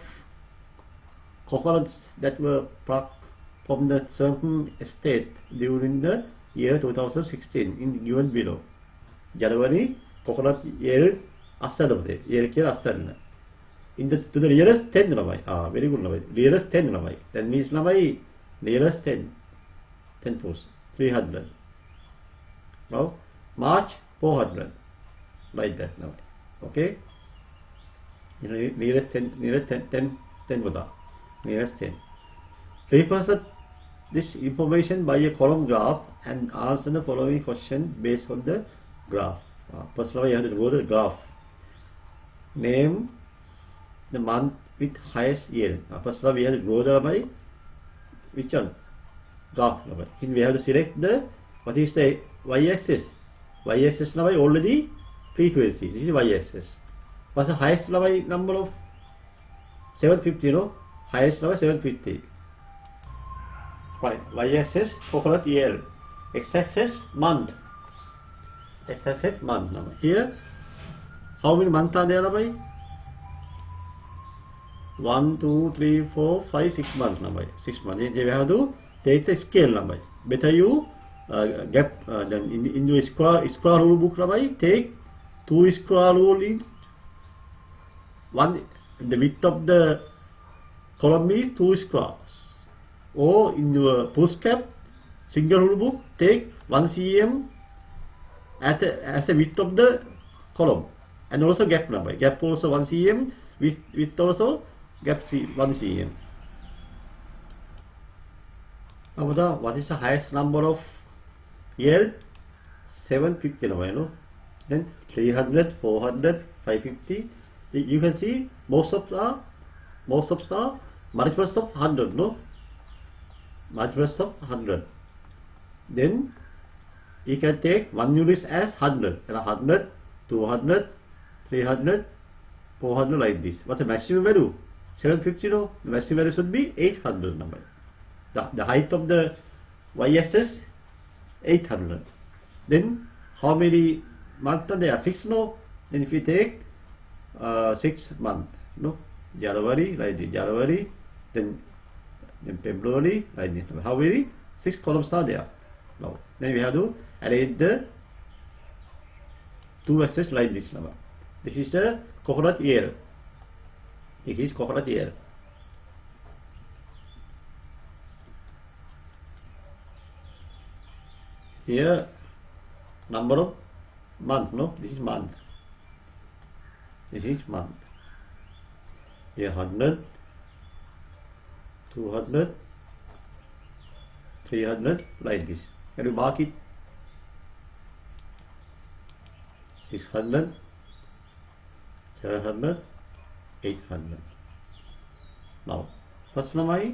coconuts that were plucked from the certain estate during the year 2016 in given below. January coconut yield අස්සනපතේ yield කියලා අස්සන්න. In the to the nearest 10 ළමයි. very good ළමයි. nearest 10 ළමයි. that means ළමයි nearest 10 post 300. Now March 400 like that ළමයි. Okay. nearest 10 වදා nearest 10 represent this information by a column graph and answer the following question based on the graph first of all you have to go to the graph name the month with highest yield first of all we have to go there by which one graph number we have to select the what is the y-axis now already frequency this is y-axis What's the highest level number of 750, no? Highest level 750. Right, y-axis coconut year, x-axis month. X-axis month number. Here, how many months are there, number? 1, 2, 3, 4, 5, 6 months number. 6 months. You have to take the scale number. Better you get then in your square rule book number, take 2 square rule in one. The width of the column is 2 squares. Or in your foolscap single rule book, take 1 cm as a width of the column, and also gap number. Gap also 1 cm, width also gap 1 cm. Now, what is the highest number of years? 750 number, you know. Then 300, 400, 550. You can see most of are multiples of 100, no? Multiples of 100. Then you can take one unit as 100, and 100, 200, 300, 400 like this. What's the maximum value? 750, no? The maximum value should be 800 number. The height of the y-axis 800. Then how many months are there? 6, no? Then if you take 6 months, no? January, like this, January, then February, like this. How many? 6 columns are there. Now, then we have to arrange the 2 axes like this number. This is a coconut ear. It is coconut ear. Here, number of month, no? This is month. This is month. Here 100, 200, 300, like this. Can you mark it? 600, 700, 800. Now, first number,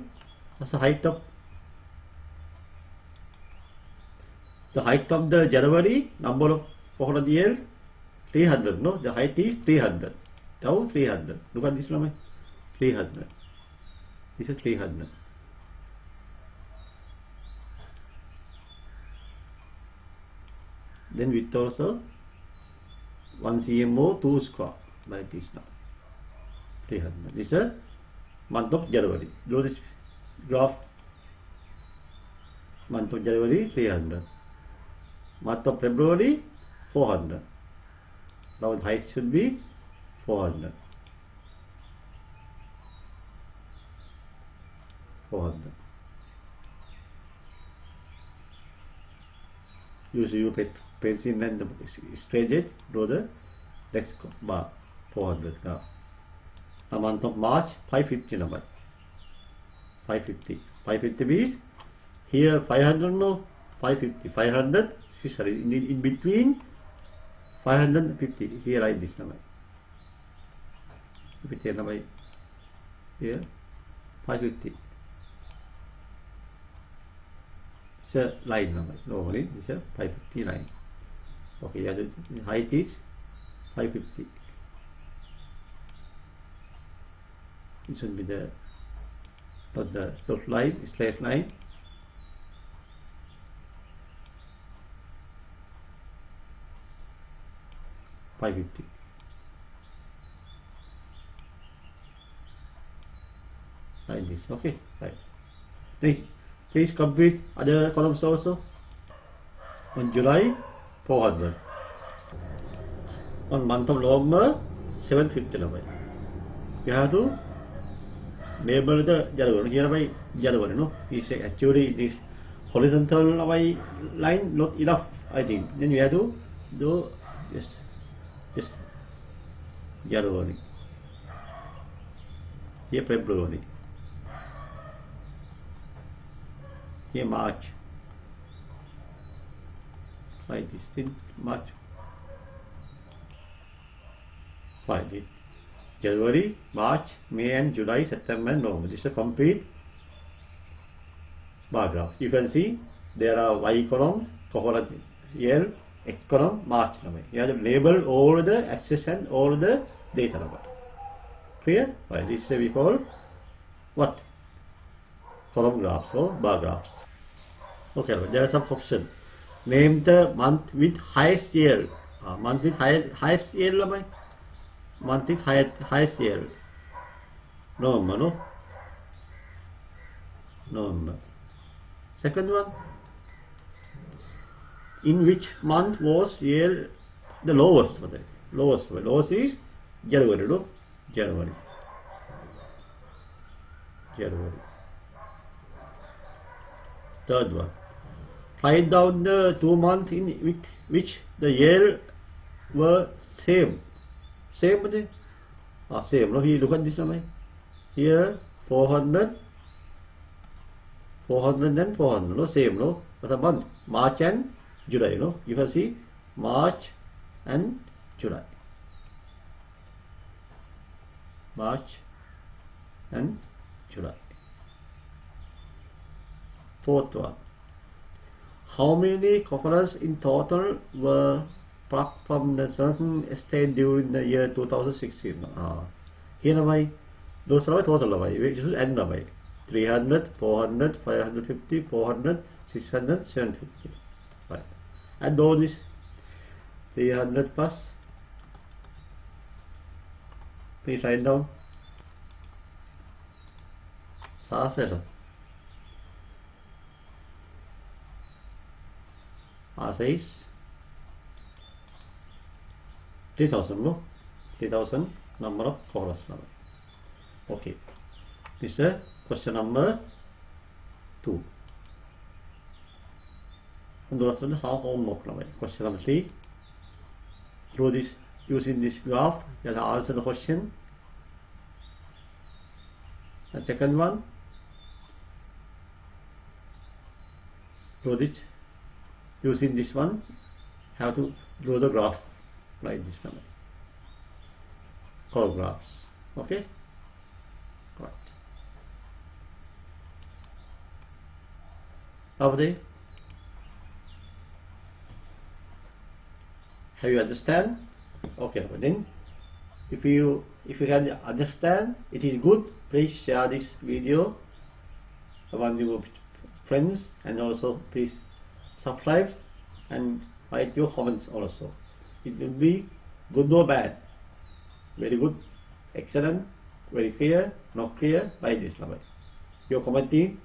what's the height of the January number of coconut year? 300, no? The height is 300. Now 300. Look at this number. 300. This is 300. Then width also 1 cm more 2 square like this now. 300. This is a month of January. Draw this graph. Month of January 300. Month of February 400. Now the height should be 400. 400. Use your pencil and the straight edge, draw the next bar 400 now. The month of March 550 number. 550. 550 means here 500, no? 550. 500, sorry, in between 550. Here like this number. If it's number here 550. It's a line number. Normally it's a 550 line. Okay, yeah, the height is 550. It should be the not the dot line, straight line. $550. Like this. Okay, right. Then please complete other columns also. On July 400. On month of November 750 number. You have to label the January. Here by January, no? Actually this horizontal line not enough, I think. Then you have to do this. Yes, January. Here February. Here March. Like this in March. Like this. January, March, May and July, September and November. This is a complete bar graph. You can see there are Y column, year, X column, March number. You have to label all the axes and all the data number. Clear? Right, this we call what? Column graphs or bar graphs. Okay, there are some options. Name the month with highest yield. Month with highest yield lamai. Month is highest yield. November, no? November. Second one. In which month was yield the lowest? Lowest is January, no? January. Third one. Write down the 2 months in which the yield were same. Same, same. No, look at this one. Here 400 and 400. No, same. No, what about March and July? No, you can see March and July. March and July. Fourth one. How many coconuts in total were plucked from the certain estate during the year 2016? Here lamai, those are total lamai. We just end lamai. 300, 400, 550, 400, 600, 750. Right. And all this 300 plus. Please write down. Saasera. Says 3000, no? 3000 number of chorus number. Okay. This is question number 2. And those are the half homework number. Question number 3. Through this, using this graph, you have to answer the question. The second one. Through this. Using this one, have to draw the graph like this one. Column graphs. Okay? Right. Have you understand? Okay, then if you can understand, it is good. Please share this video among your friends, and also please subscribe and write your comments also. It will be good or bad. Very good, excellent, very clear, not clear, like this level. Your commenting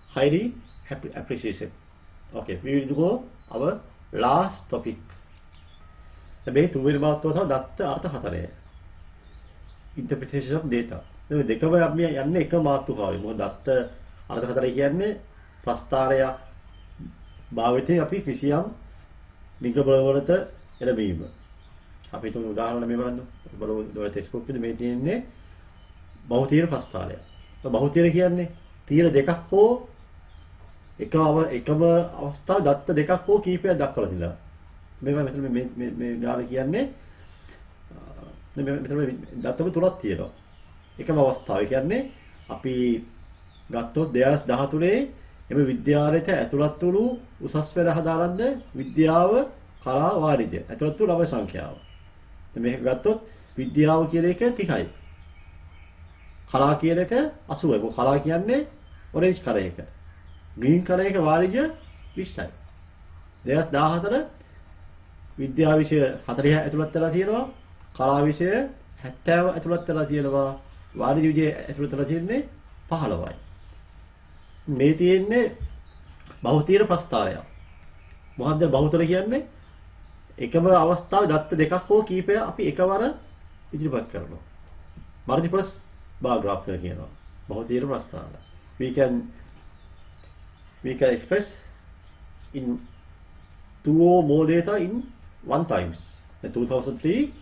highly appreciated. Okay, we will go our last topic. මේ තුන්වෙනි මාතෘකාව තමයි දත්ත අර්ථ හතරය. Interpretation of data. මේ දෙකම අපි යන්නේ එක මාතෘකාවේ. මොකද දත්ත අර්ථ හතරය කියන්නේ ප්‍රස්තාරයක් භාවිතේ අපි කිසියම් නිගමනවලට එළඹීම. අපි තුන් උදාහරණ මේ බලන්න. බලමු ඔය ටෙක්ස්ට් එකේ මේ තියෙන්නේ බහුතීර ප්‍රස්තාරය. බහුතීර කියන්නේ තීර දෙකක් හෝ එකම අවස්ථාවේ දත්ත දෙකක් හෝ කීපයක් දක්වලා තියලා. මේවා මෙතන මේ ගාන කියන්නේ මෙතන දත්තම තුනක් තියෙනවා. එකම අවස්ථාවේ කියන්නේ අපි ගත්තොත් 2013 එම විද්‍යාලයට ඇතුළත් වූ උසස් පෙළ හදාරන්න විද්‍යාව කලා වාණිජ්‍ය ඇතුළත් වූ ළමයි සංඛ්‍යාව. මේක ගත්තොත් විද්‍යාව කියන එක 30යි. කලා කියන එක 80යි. මොකද කලා කියන්නේ ඔරෙන්ජ් කලර් එක. ග්‍රීන් කලර් එක වාණිජ්‍ය 20යි. 2014 විද්‍යා විෂය 40 ඇතුළත් වෙලා තියෙනවා. කලා විෂය 70 ඇතුළත් වෙලා තියෙනවා. වාණිජ්‍ය විෂය ඇතුළත් වෙලා තියෙන්නේ 15යි. මේ තියෙන්නේ බහුතීර ප්‍රස්තාරයක්. මොකද්ද බහුතර කියන්නේ? එකම අවස්ථාවේ දත්ත දෙකක් හෝ කීපයක් අපි එකවර ඉදිරිපත් කරනවා. multiples bar graph කියනවා. බහුතීර ප්‍රස්තාරය. We can express in 2 or more data in one times. In 2003,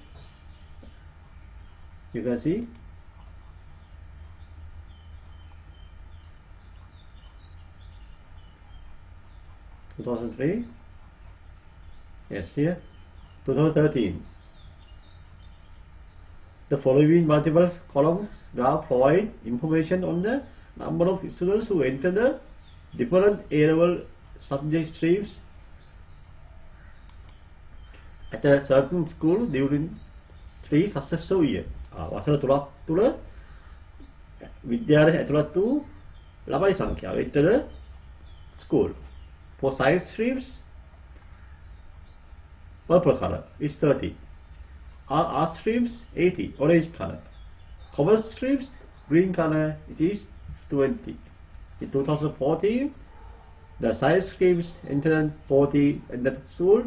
you can see yes, here 2013. The following multiple columns graph provide information on the number of students who enter the different A-level subject streams at a certain school during 3 successive years. වසර 3ක් තුල විද්‍යාලයට ඇතුළත් වූ ළමයි සංඛ්‍යාව. enter the school. For science streams, purple color is 30. Art streams 80, orange color. Commerce streams, green color, it is 20. In 2014, the science streams entered 40 in that school.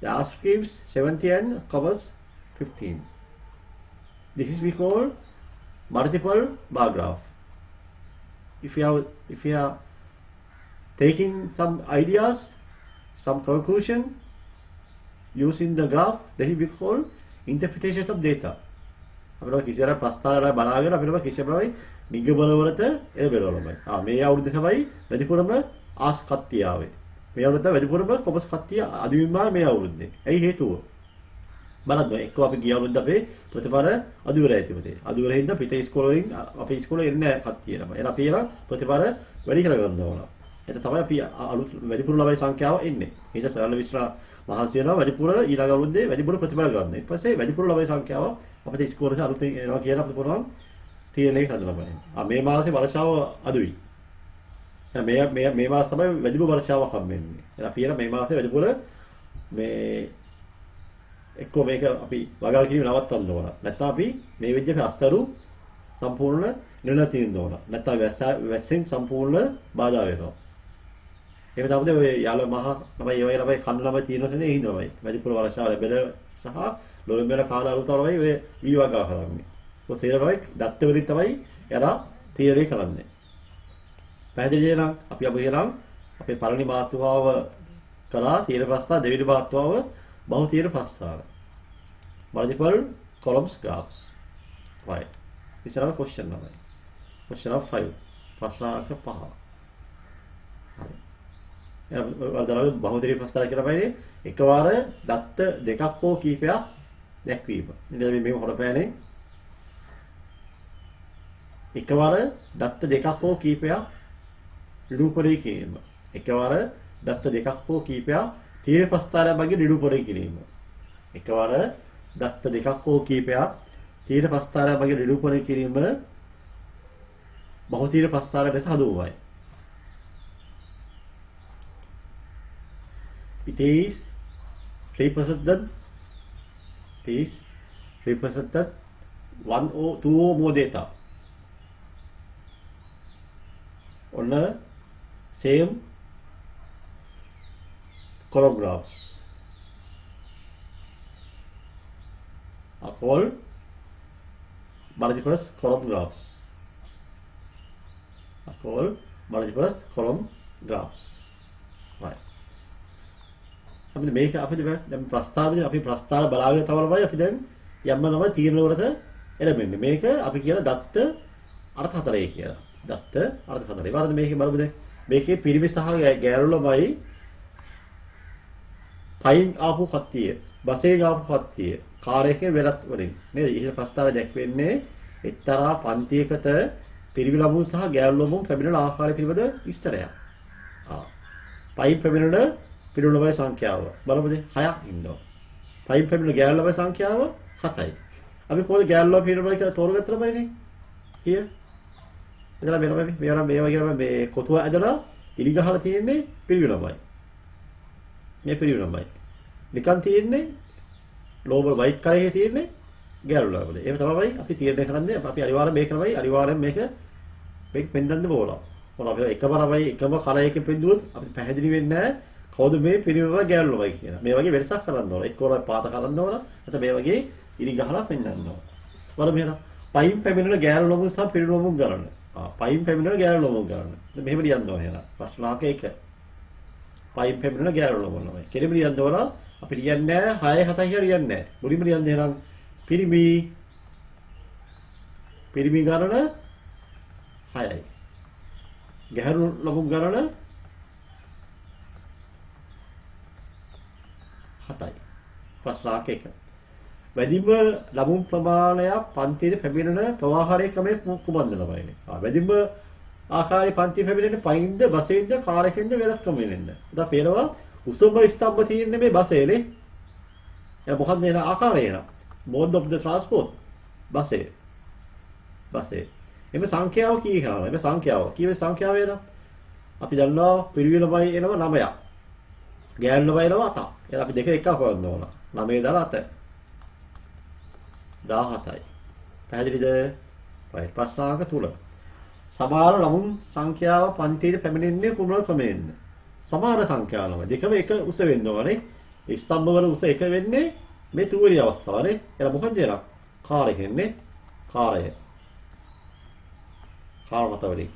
The art streams 70 and commerce 15. This is we call multiple bar graph. If you are taking some ideas, some conclusion using the graph, then we call interpretation of data. අපිට කිසියම් ප්‍රස්තාරය බලාගෙන අපිට කිසියම් නිගමනවලට එළබෙනවා. මේ අවුරුද්දේ තමයි වැඩිපුරම ආස් කට්ටිය ආවේ. මේ අවුරුද්ද වැඩිපුරම කොමස් කට්ටිය අඩුවීම මේ අවුරුද්දේ. ඇයි හේතුව? බලන්න එක්ක අපි ගිය අවුරුද්ද අපේ ප්‍රතිඵල අඩු වෙලා ඇතිවද? අඩු වෙලා හින්දා පිට ඉස්කෝලේ වලින් අපේ ඉස්කෝලේ එන්නේ නැහැ කට්ටිය නම. එහෙනම් අපි ඒලා ප්‍රතිඵල වැඩි කරගන්න ඕන. ඒක තමයි අපි අලුත් වැඩිපුර ළමයි සංඛ්‍යාව එන්නේ. ඊට සරල විශ්ලා මහන්සි වෙනවා වැඩිපුර ඊළඟ අවුරුද්දේ වැඩිපුර ප්‍රතිඵල ගන්න. ඊට පස්සේ වැඩිපුර ළමයි සංඛ්‍යාව අපිට ඉස්කෝලේ අලුතෙන් එනවා කියලා අපිට පුළුවන් තීරණයක් හදලා බලන්න. මේ මාසේ වර්ෂාව අඩුයි. මේ මාස තමයි වැඩිම වර්ෂාවක් හම්බෙන්නේ. එහෙනම් අපි මේ මාසේ වැඩිපුර මේ එක්කෝ මේක අපි වගා කිරීම නවත්තන්න ඕන. නැත්නම් අපි මේ විදිහට අස්තරු සම්පූර්ණ නිරලා තියෙන්න ඕන. නැත්නම් වැස්සෙන් සම්පූර්ණ බාධා වෙනවා. එහෙම තමයි ඔය යාල මහ තමයි ඒ වගේ ළමයි කන්න ළමයි තියෙනවා කියන්නේ ඒ හින්දාමයි. වැඩිපුර වර්ෂාව ලැබෙන සහ ලොරින්බෙල කාල අලුත ළමයි ඔය වීවගා කරන්නේ. ඔය සේරමයි දත්ත වලින් තමයි එලා තීරණය කරන්නේ. පැහැදිලි නම් අපි කියනම් අපේ පළවෙනි මාතෘකාව කරා තීරණ ප්‍රස්තාව දෙවෙනි මාතෘකාව බහු තීරණ ප්‍රස්තාව. multiple columns graphs. Right. This is our question number. Question of 5. ප්‍රශ්නාර්ථ 5. හරි. වලදාලා බහු තීරණ ප්‍රස්තාව කියලා බලන්නේ එකවර දත්ත දෙකක් හෝ කීපයක් දැක්වීම. ඉතින් මේ හොරපෑනේ එකවර දත්ත දෙකක් හෝ කීපයක් නිරූපණය කිරීම. එකවර දත්ත දෙකක් හෝ කීපයක් තීරණ ප්‍රස්තාරය මගින් නිරූපණය කිරීම. එකවර දත්ත දෙකක් හෝ කීපයක් තීරණ ප්‍රස්තාරය මගින් නිරූපණය කිරීම බහු තීරණ ප්‍රස්තාරය ලෙස හඳුන්වයි. It is represented one or two or more data on a same column graphs are called multiple column graphs. Right. අපි මේක අපිට දැන් ප්‍රස්තාවනේ අපි ප්‍රස්තාව බලාගෙන තමයි අපි දැන් යම්ම නම තීරණ වලට එළඹෙන්නේ. මේක අපි කියන දත්ත අර්ථ හතරේ කියලා. දත්ත අර්ථ හතරේ. වරද මේකේ බලමු දැන්. මේකේ පිරිමි සහ ගෑනු ළමයි පයින් ආපු කට්ටිය, බසෙන් ආපු කට්ටිය, කාර් එකේ වෙලත් වලින් නේද? ඉහළ ප්‍රස්තාවය දැක්වෙන්නේ එක්තරා පන්තියකට පිරිමි ළමුන් සහ ගෑනු ළමුන් පැමිණෙන ආකාරය පිළිබඳ විස්තරයක්. පයින් පැමිණෙන පිරිමි ළමයි සංඛ්‍යාව බලමුද 6ක් ඉන්නවා. පයින් පැමිණෙන ගෑනු ළමයි සංඛ්‍යාව 7යි. අපි කොහොමද ගෑනු ළමයි පිරිමි ළමයි කියලා තෝරගත්ත ළමයිනේ? here එතන මේවා වගේ මේ කොටුව ඇදලා ඉලි ගහලා තියෙන්නේ පිරිමි ළමයි. මේ පිරිමි ළමයි. නිකන් තියෙන්නේ ලෝබල් වයිට් කලරේ තියෙන්නේ ගෑනු ළමයි. ඒක තමයි අපි තීරණය කරන්නේ. අපි අනිවාර්යෙන් මේක තමයි අනිවාර්යෙන් මේක පෙන්වන්න ඕන. මොනවා අපි එකම ළමයි එකම කලර් එකකින් පෙන්නුවොත් අපිට පැහැදිලි වෙන්නේ නැහැ කවුද මේ පිරිමි ළමයි ගෑනු ළමයි කියලා. මේ වගේ වෙනසක් කරන්න ඕන. එක්ක වල පාත කරන්න ඕන. නැත්නම් මේ වගේ ඉලි ගහලා පෙන්වන්න ඕන. බලමු එහෙනම් පයින් පැමිණෙන ගෑනු ළමුන් සහ පිරිමි ළමුන් ගණන. පයින් පැමිණෙන ගෑනු ළමුන් ගණන. මෙහෙම ලියන්න ඕන එහෙනම්. ප්‍රශ්නාක 1. පයින් පැමිණෙන ගෑනු ළමුන් ළමයි. කෙලිම ලියන්න ඕන. අපි ලියන්නේ 6 7 කියලා ලියන්නේ නැහැ. මුලින්ම ලියන්නේ එහෙනම් පිරිමි ගණන 6යි. ගෑනු ළමුන් ගණන 7යි. ප්‍රශ්නාක 1. වැඩිම ළමුන් ප්‍රමාණයක් පන්තියේ පැමිණෙන ප්‍රවාහනයේ ක්‍රමයේ කුමක්ද ළමයිනේ. වැඩිම ආකාරයේ පන්තියේ පැමිණෙන පයින්ද බසෙන්ද කාරකෙන්ද වෙනස් ක්‍රමෙන්ද. දැන් පේනවා උසම ස්තම්භ තියෙන්නේ මේ බසේනේ. එයා මොකක්ද එන ආකාරය එන. mode of the transport. බසේ. බසේ. එමෙ සංඛ්‍යාව කී කරනවා. එමෙ සංඛ්‍යාව. කීවේ සංඛ්‍යාව වෙනවා. අපි දන්නවා පිළිවෙලමයි එනවා 9ක්. ගෑනුලමයි එනවා 7ක්. එහෙනම් අපි දෙක එකක් කරන්න ඕන. 9 දාලා 7. 17යි. පැහැදිලිද? right. ප්‍රශ්නාංක 3. සමහර ළමුන් සංඛ්‍යාව පන්තියේ පැමිණෙන්නේ කුමන ක්‍රමයෙන්ද? සමහර සංඛ්‍යාවම දෙකම එක උස වෙන්න ඕනේ. ස්තම්භ වල උස එක වෙන්නේ මේ තුවරිය අවස්ථාවනේ. එහෙනම් මොකද එනවා? කාරය කියන්නේ කාරය. කාරමතවලින්.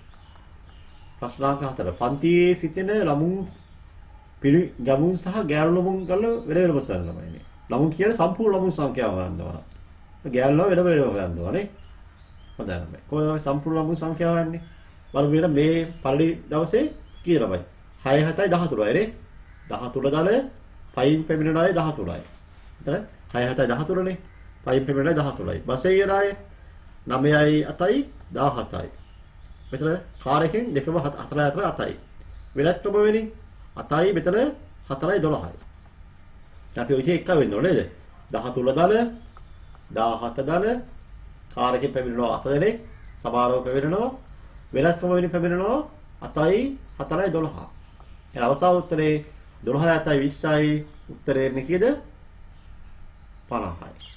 ප්‍රශ්නාංක 4. පන්තියේ සිටින ළමුන් ගමුන් සහ ගෑනු ළමුන් ගල වෙන වෙනම සරලමයිනේ. ළමුන් කියන්නේ සම්පූර්ණ ළමුන් සංඛ්‍යාව ගන්නවා. ගෑනු ළම වෙන වෙනම ගන්නවා නේ. හොඳයි නේද? කොහොමද සම්පූර්ණ ළමුන් සංඛ්‍යාව යන්නේ? බලමු මේ පළවෙනි දවසේ කී ළමයි? 6 7යි 13යි නේ. 13 දාල පයින් පැමිණෙන අය 13යි. එතන 6 7යි 13නේ. පයින් පැමිණෙන අය 13යි. බසේ යන අය 9යි 8යි 17යි. මෙතන කාර්යයෙන් දෙකම 4 4 8යි. වෙනත්කම වෙන්නේ 8යි මෙතන 4යි 12යි. අපි ඔය එක වෙන්න ඕනේ නේද? 13 දාල 17 දාල කාර්යයෙන් පැමිණෙනවා 8 දෙනෙක් සමාරෝහ පැමිණෙනවා වෙනස්කම වෙන්නේ පැමිණෙනවා 8යි 4යි 12. එහෙනම් අවසාන උත්තරේ 12යි 8යි 20යි උත්තරේ එන්නේ කීයද? 50යි.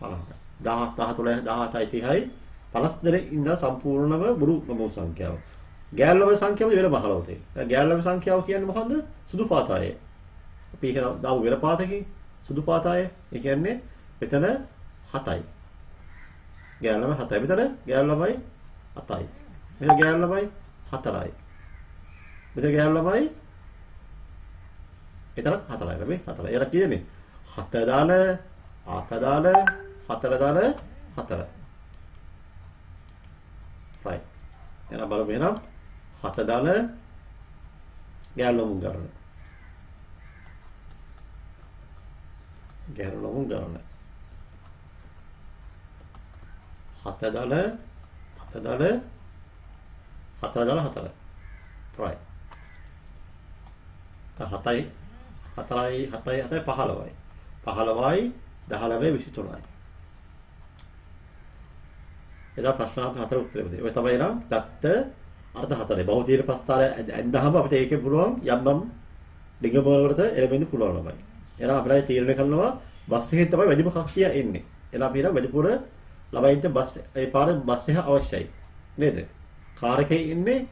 50යි. 13 17යි 30යි 50 දෙනෙක් ඉඳලා සම්පූර්ණව බුරු නමෝ සංඛ්‍යාව. ගෑල්ලම සංඛ්‍යාව වෙන බහලවතේ. ගෑල්ලම සංඛ්‍යාව කියන්නේ මොකද්ද? සුදු පාතය. අපි කියන දාමු වෙන පාතකින් සුදු පාතය. ඒ කියන්නේ මෙතන 7යි. ගෑල්ලම 7යි. මෙතන ගෑල්ලමයි 7යි. මෙතන ගෑල්ලමයි 4යි. මෙතන ගෑල්ලමයි එතන 4යි. මේ 4යි. එලා කියන්නේ 7 දාල 8 දාල 4 දාල 4. right. එහෙනම් බලමු එහෙනම් 7 දාල ගෑල්ලමුන් ගන්න. ගෑල්ලමුන් ගන්න. 7 දාල 4 දාල 4. right. 7යි 4යි 7යි 7යි 15යි. 15යි 19යි 23යි. එදා ප්‍රශ්නාංක 4 උත්තර දෙන්න. ඔය තමයි නම් දත්ත අර්ථ 4. බහුතීර ප්‍රස්තාරය ඇඳහම අපිට ඒකේ පුළුවන් යම්නම් ඩිගමවලට එළවෙන්න පුළුවන් ළමයි. එහෙනම් අපිට තීරණය කරනවා බස් එකෙන් තමයි වැඩිම කක්කිය එන්නේ. එහෙනම් අපි හිතමු වැඩිපුර ළමයින්ට බස් ඒ පාර බස් එක අවශ්‍යයි. නේද? කාර් එකේ ඉන්නේ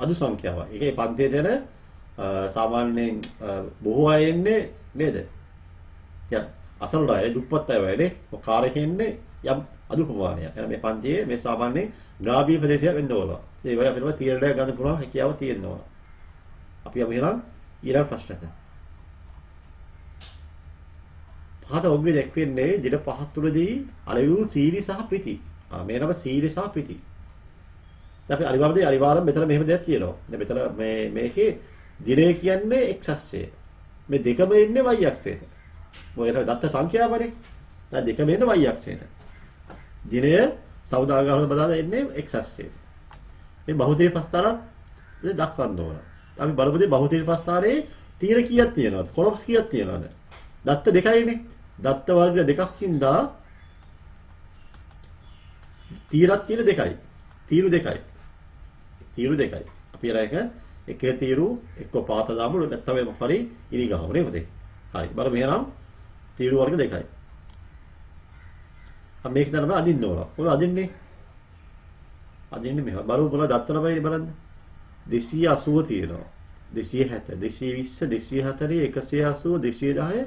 අඩු සංඛ්‍යාවයි. ඒකේ පන්තියේ දෙන සාමාන්‍යයෙන් බොහෝ අය එන්නේ නේද? යම් අසල අය දුප්පත් අය වගේ නේ. කාර් එකේ ඉන්නේ යම් අඩු ප්‍රමාණයක්. එහෙනම් මේ පන්තියේ මේ සාමාන්‍යයෙන් ග්‍රාමීය ප්‍රදේශයක් වෙන්න ඕන. ඒ වගේ අපිට තීරණයක් ගන්න පුළුවන් හැකියාව තියෙනවා. අපි යමු එහෙනම් ඊළඟ ප්‍රශ්නට. පහත ඔබ්බේ දැක්වෙන්නේ දින පහක් තුලදී අලවු සීරි සහ ප්‍රීති. මේ නම සීරි සහ ප්‍රීති. අපි අනිවාර්යයෙන් මෙතන මෙහෙම දෙයක් තියෙනවා. දැන් මෙතන මේකේ දිනේ කියන්නේ x අක්ෂය. මේ දෙකම ඉන්නේ y අක්ෂයට. මොකද දත්ත සංඛ්‍යාවනේ. දැන් දෙකම ඉන්නේ y අක්ෂයට. දිනය සෞදාගාමී බදාලා එන්නේ x අක්ෂයට. මේ බහුතීර ප්‍රස්ථාරත් දක්වන්න ඕන. අපි බලමුදී බහුතීර ප්‍රස්ථාරයේ තීර කීයක් තියෙනවද? කොලොප්ස් කීයක් තියෙනවද? දත්ත දෙකයිනේ. දත්ත වර්ග දෙකකින්දා තීරක් තියෙන දෙකයි. තීරු දෙකයි. තීරු දෙකයි. අපි එක තීරු එක්ක පාත දාමු නැත්නම් මේ මොකරි ඉරි ගහමු නේද? හරි. බලමු එහෙනම් තීරු වර්ග දෙකයි. අපි මේක තමයි අදින්න ඕන. කොහොමද අදින්නේ? අදින්නේ මෙහෙම. බලමු මොනවද දත්ත ළමයි බලන්න. 280 තියෙනවා. 270, 220, 240, 180, 210.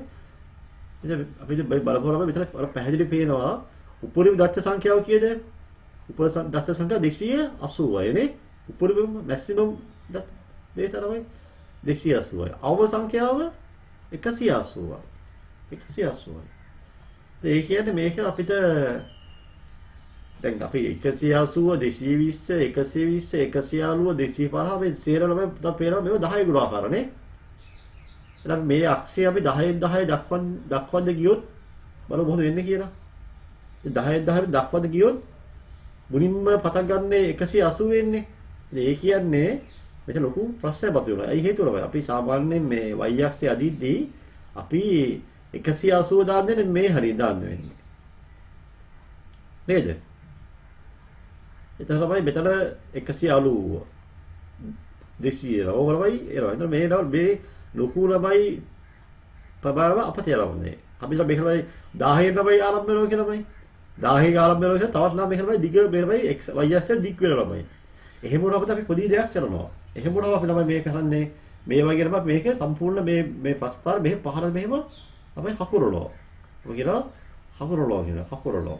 ඉතින් අපි බලපුවම මෙතන පැහැදිලි පේනවා උපරිම දත්ත සංඛ්‍යාව කීයද? උපරිම දත්ත සංඛ්‍යාව 280යි නේ. උපරිම මැක්සිමම් දත්ත දේ තමයි 280යි. අවම සංඛ්‍යාව 180යි. 180යි. ඒ කියන්නේ මේක අපිට දැන් අපි 180 220 120 190 250 මේ සේරම තමයි පේනවා මේව 10 ගුණාකාරනේ. එහෙනම් මේ අක්ෂය අපි 10න් 10 දක්වන්න ගියොත් බලමු මොකද වෙන්නේ කියලා. 10න් 10 දක්වන්න ගියොත් මුලින්ම පටන් ගන්නේ 180 වෙන්නේ. ඒ කියන්නේ මෙතන ලොකු ප්‍රශ්නයක් මතුවෙනවා. ඒ හේතුව තමයි අපි සාමාන්‍යයෙන් මේ y අක්ෂය අදිද්දී අපි 180 දාන්නේ මේ හරිය දාන්න වෙන්නේ. නේද? එතකොට තමයි මෙතන 190 200 ඕක ළමයි එනවා. එතන මේ ලොකු ළමයි ප්‍රබලව අපතේ ළමයි. අපි මේක ළමයි 10 ළමයි ආරම්භ වෙනවා කියලාමයි. 10 ආරම්භ වෙනවා කියලා තවත් නම් මේක ළමයි දිග මේ ළමයි x y axis දිග වෙන ළමයි. එහෙම වුණාම අපි පොඩි දෙයක් කරනවා. එහෙම වුණාම අපි ළමයි මේක කරන්නේ මේ වගේ ළමයි මේක සම්පූර්ණ මේ ප්‍රස්තාර මෙහෙම පහර මෙහෙම අපි හකුරනවා. ඔය කියනවා හකුරනවා කියනවා හකුරනවා.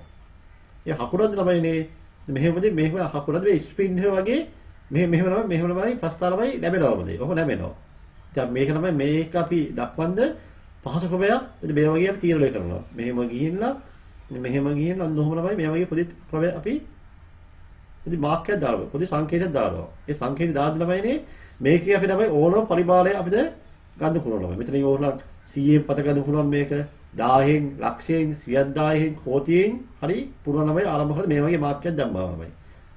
ඒ හකුරද්දී ළමයිනේ මෙහෙමදී මෙහෙම හකුරද්දී මේ ස්ප්‍රින් එක වගේ මෙහෙම ළමයි ප්‍රස්තාර ළමයි නැමෙනවාමදී. ඔක නැමෙනවා. දැන් මේක තමයි මේක අපි දක්වන්න පහසු ක්‍රමයක්. මේ වගේ අපි තීරණය කරනවා. මෙහෙම ගිහින්ලා අන්න ඔහොම ළමයි මේ වගේ පොඩි ක්‍රමයක් අපි පොඩි මාක්කයක් දානවා. පොඩි සංකේතයක් දානවා. ඒ සංකේතය දාන්න ළමයිනේ මේකේ අපි තමයි ඕනම පරිබාලය අපිට ගන්න පුළුවන් ළමයි. මෙතන ඕනනම් 100න් පත ගන්න පුළුවන් මේක 1000න් ලක්ෂයෙන් 100,000න් කෝටියෙන් හරි පුළුවන් ළමයි ආරම්භ කරලා මේ වගේ මාක්කයක් දැම්මා ළමයි.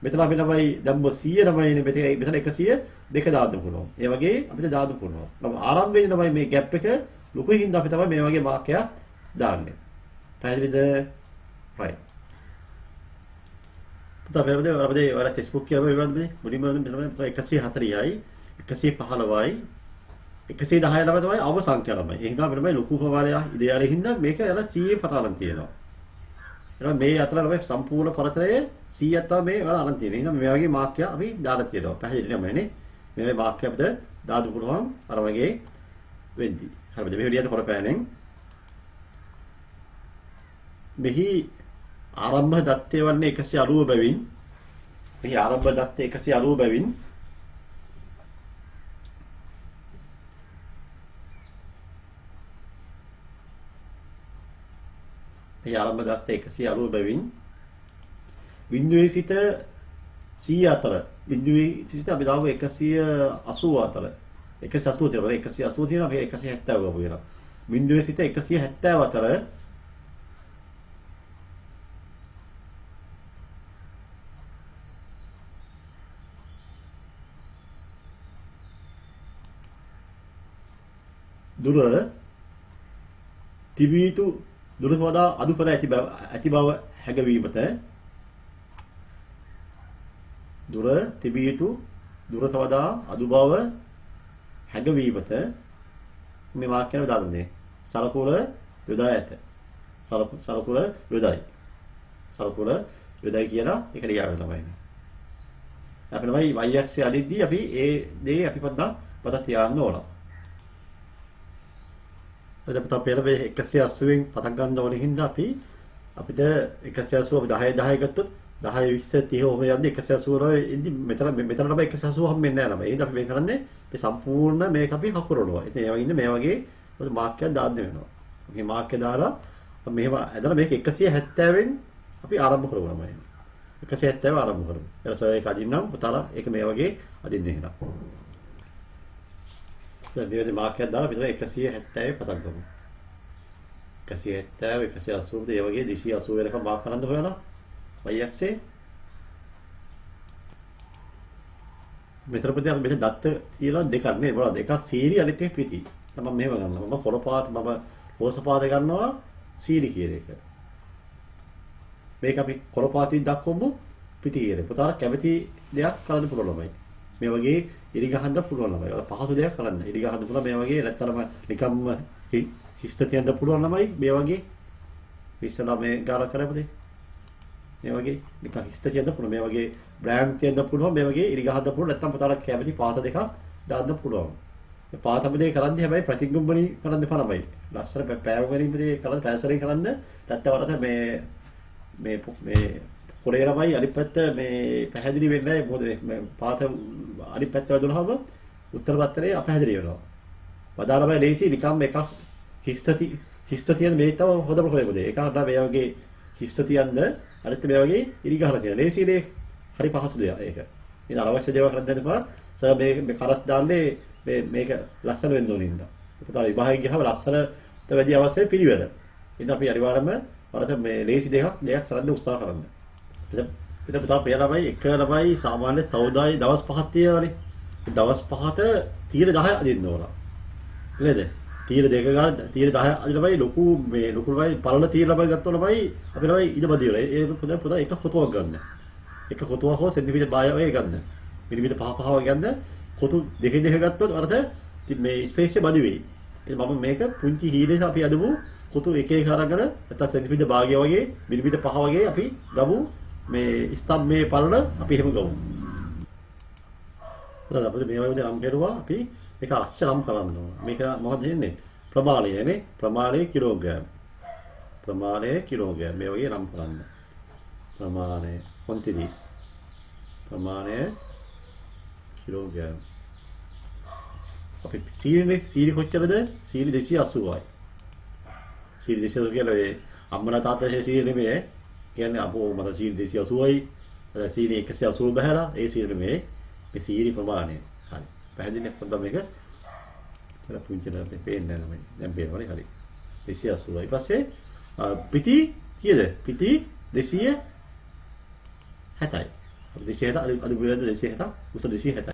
මෙතන අපි ළමයි දැම්ම 100 ළමයිනේ මෙතන 100 දෙක දාන්න පුළුවන්. ඒ වගේ අපිට දාන්න පුළුවන්. ආරම්භයේදී ළමයි මේ ગેප් එක ලොකු හින්දා අපි තමයි මේ වගේ මාක්කයක් දාන්නේ. පැහැදිලිද? right. පුතා අපේ වල Facebook කියලා විවාදනේ මුලින්ම මෙතන 140යි 115යි 110 ළමයි තමයි අවම සංඛ්‍යා ළමයි. ඒ හින්දා මෙතන ලොකු ප්‍රමාණයක් ඉදිරියට හින්දා මේක යන 100 පතාලන් තියෙනවා. එහෙනම් මේ අතර ළමයි සම්පූර්ණ පරතරයේ 100ක් තමයි මේ වල අරන් තියෙන්නේ. එහෙනම් මේ වගේ මාක්‍ය අපි දාලා තියෙනවා. පැහැදිලි නේද මේ මේ මාක්‍ය අපිට දාන්න පුළුවන් අර වගේ වෙද්දි. හරිද? මේ විදිහට කරපෑනෙන් මෙහි ආරම්භ දත්තේ වන්නේ 190 බැවින් මෙහි ආරම්භ දත්තේ 190 බැවින් මෙහි ආරම්භ දත්තේ 190 බැවින් බිඳුවේ සිට 100 අතර බිඳුවේ සිට අපි දාමු 180 අතර 180 තියෙනවා 180 තියෙනවා අපි 170 ගමු වෙනවා බිඳුවේ සිට 170 අතර දුර තිබිය යුතු දුරට වඩා අඩු කර ඇති බව හැඟවීමට දුර තිබිය යුතු දුරට වඩා අඩු බව හැඟවීමට මේ වාක්‍යය දාන්නේ සලකුණ යොදා ඇත සලකුණ යොදයි සලකුණ යොදයි කියලා ඒක ලියාගෙන තමයි අපි තමයි y axis අදිද්දී අපි ඒ දේ අපි පොඩ්ඩක් තියාන්න ඕන. එතකොට අපි පෙරේ 180න් පටන් ගන්න ඕනේ හින්දා අපිට 180 අපි 10 ගත්තොත් 10 20 30 ඔහම යන්නේ 180 වල ඉඳි මෙතන තමයි 180 හම්බෙන්නේ නැහැ නම. ඒ හින්දා අපි මේ කරන්නේ අපි සම්පූර්ණ මේක අපි හකුරනවා. ඉතින් ඒ වගේ ඉන්නේ මේ වගේ මාක්කයක් දාන්න වෙනවා. අපි මාක්කය දාලා මෙහෙම ඇදලා මේක 170න් අපි ආරම්භ කරගන්නවා මේ. 170 ආරම්භ කරමු. ඊට පස්සේ ඒක අදින්නම් පුතාලා ඒක මේ වගේ අදින්න එහෙනම්. දැන් මේ මාක්කයක් දාලා පිටර 170 පටන් ගමු. 170 180 ඒ වගේ 280 වෙනකම් මාක් කරන්න හොයනවා. y axis මෙතන පොඩි අපි මෙතන දත්ත කියලා දෙකක් නේ බලන්න එකක් සීරි අනිත් එක පිටි. මම මෙහෙම ගන්නවා. මම පොළ පාත මම රෝස පාත ගන්නවා සීරි කියන එක. මේක අපි කොළ පාතින් දක්වමු පිටි කියන. පුතාලා කැමති දෙයක් කරන්න පුළුවන් ළමයි. මේ වගේ ඉරි ගහන්න පුළුවන් ළමයි. ඔයාලා පහසු දෙයක් කරන්න. ඉරි ගහන්න පුළුවන් මේ වගේ නැත්තරම නිකම්ම හිස්ත තියන්න පුළුවන් ළමයි මේ වගේ ඉස්සලා මේ ගාලා කරපොදේ. මේ වගේ නිකන් හිස්ත තියන්න පුළුවන්. මේ වගේ බ්‍රෑන්ඩ් තියන්න පුළුවන්. මේ වගේ ඉරි ගහන්න පුළුවන්. නැත්නම් පුතාලා කැමති පාත දෙකක් දාන්න පුළුවන්. මේ පාත අපේ කරන්නේ හැබැයි ප්‍රතිගුම්බණි කරන්න එපා ළමයි. ලස්සන පෑව ගැනීමදී කරන්න පැසරේ කරන්න නැත්නම් වරද මේ පොළේ ළමයි අනිත් පැත්ත මේ පැහැදිලි වෙන්නේ නැහැ. මොකද මේ පාත අනිත් පැත්ත වදුනහම උත්තර පත්‍රයේ අපැහැදිලි වෙනවා. වදා ළමයි ලේසි නිකම් එකක් හිස්ත තියන මේ තව හොදම කොහෙද? ඒක අර මේ වගේ හිස්ත තියන්න අනිත් මේ වගේ ඉරි ගහලා තියෙන. ලේසි දේ හරි පහසු දෙයක් ඒක. ඉතින් අනවශ්‍ය දේවල් කරන්න දෙන්න එපා. සර් මේ කරස් දාන්නේ මේක ලස්සන වෙන්න ඕනේ නේද? පුතා විභාගය ගියාම ලස්සනට වැඩි අවශ්‍යයි පිළිවෙල. ඉතින් අපි අනිවාර්යයෙන්ම වරද මේ ලේසි දෙයක් කරන්න උත්සාහ කරන්න. ඉතින් පුතා පෙර ළමයි එක ළමයි සාමාන්‍ය සෞදායි දවස් 5ක් තියෙනවානේ. දවස් 5ට 10 අදින්න ඕන. නේද? තීර දෙක ගන්න තීර 10 අදින බයි ලොකු මේ ලොකු බයි පරණ තීර ළමයි ගත්තොත් බයි අපි ළමයි ඉඩබදිය වල ඒ පොත එක කොටුවක් ගන්න. එක කොටුවක් හෝ සෙන්ටිමීටර් 10 වගේ ගන්න. මිලිමීටර් 5 5 වගේ ගන්න. කොටු දෙකෙන් දෙක ගත්තොත් අරද මේ ස්පේස් එක බදි වෙයි. මම මේක පුංචි හීලෙට අපි අදමු කොටු එක එක අරගෙන නැත්නම් සෙන්ටිමීටර් භාගය වගේ මිලිමීටර් 5 වගේ අපි ගමු මේ ස්තම්භයේ පරණ අපි එහෙම ගමු. දැන් අපිට මේ වගේ නම් කෙරුවා අපි මේක අක්ෂර නම් කරන්න ඕන. මේක මොකද දෙන්නේ? ප්‍රමාණයනේ. ප්‍රමාණය කිලෝග්‍රෑම්. ප්‍රමාණය කිලෝග්‍රෑම්. මේ වගේ නම් කරන්න. ප්‍රමාණය quantity. ප්‍රමාණය කිලෝග්‍රෑම්. අපි සීනි කොච්චරද? සීනි 280යි. සීනි 280 කියලා ඒ අම්මලා තාත්තා සීනි නෙමෙයි. කියන්නේ අපෝ මට සීනි 280යි. සීනි 180 බහැලා ඒ සීනි නෙමෙයි. මේ සීනි ප්‍රමාණය. හරි. පැහැදිලිද පොඩ්ඩක් මේක? කියලා පුංචි නේද පේන්නේ නැහැ මම. දැන් පේනවනේ හරි. 280යි. ඊට පස්සේ පිටි කීයද? පිටි 260යි. 260 අඩු වෙනද 260 උස 260යි.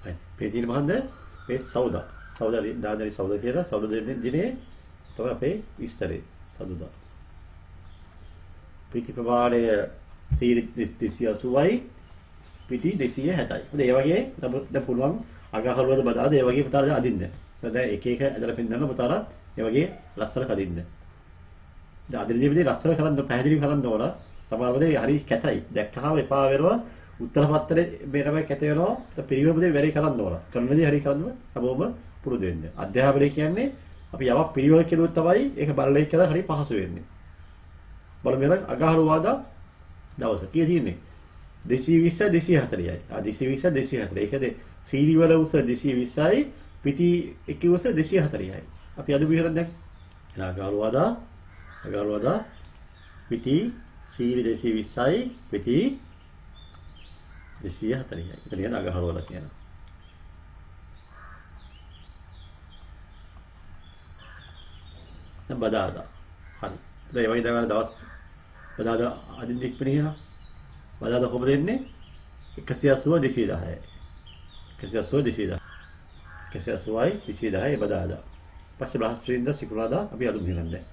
හරි. පිටිනේ මොකද්ද? මේ සෞදා. සෞදා දාදරි සෞදා කියලා සෞදා දිනේ තමයි අපේ විස්තරේ සෞදා. පිටි ප්‍රමාණය සීනි 280යි. පිටි 260යි. මොකද ඒ වගේ දැන් පුළුවන් අගහරුවද බදාද ඒ වගේ පුතාලා අදින්න. දැන් එක එක ඇදලා පෙන්නන්න පුතාලා ඒ වගේ ලස්සන කදින්න. දැන් අදින දේ ලස්සන කරන්න පැහැදිලි කරන්න ඕන. සමහරවිට හරි කැතයි. දැක්කහම එපා වෙනවා. උත්තර පත්‍රේ මේ තමයි කැත වෙනවා. පිළිවෙලම දේ වැඩි කරන්න ඕන. කරන දේ හරි කරන්න හැමෝම පුරුදු වෙන්න. අධ්‍යාපනය කියන්නේ අපි යමක් පිළිවෙල කෙරුවොත් තමයි ඒක බලලේ කියලා හරි පහසු වෙන්නේ. බලමු මෙලක් අගහරුවාදා දවස කීය තියෙන්නේ? 220යි 240යි. 220යි 240. ඒකද සීනි වල උස 220යි පිටි එකේ උස 240යි. අපි අද විහෙරන් දැන් අගහරුවාදා පිටි සීනි 220යි පිටි 240යි. ඒක කියන අගහරුවාදා කියනවා. දැන් බදාදා. හරි. දැන් ඒ වගේ දැන් දවස් බදාදා අදින් ඉක්පිනියන බදාදා කොහොමද එන්නේ? 180 210යි. 180 210. 180යි 210යි බදාදා. පස්සේ බ්‍රහස්පතින්දා සිකුරාදා අපි අඳුම් ගන්න දැන්.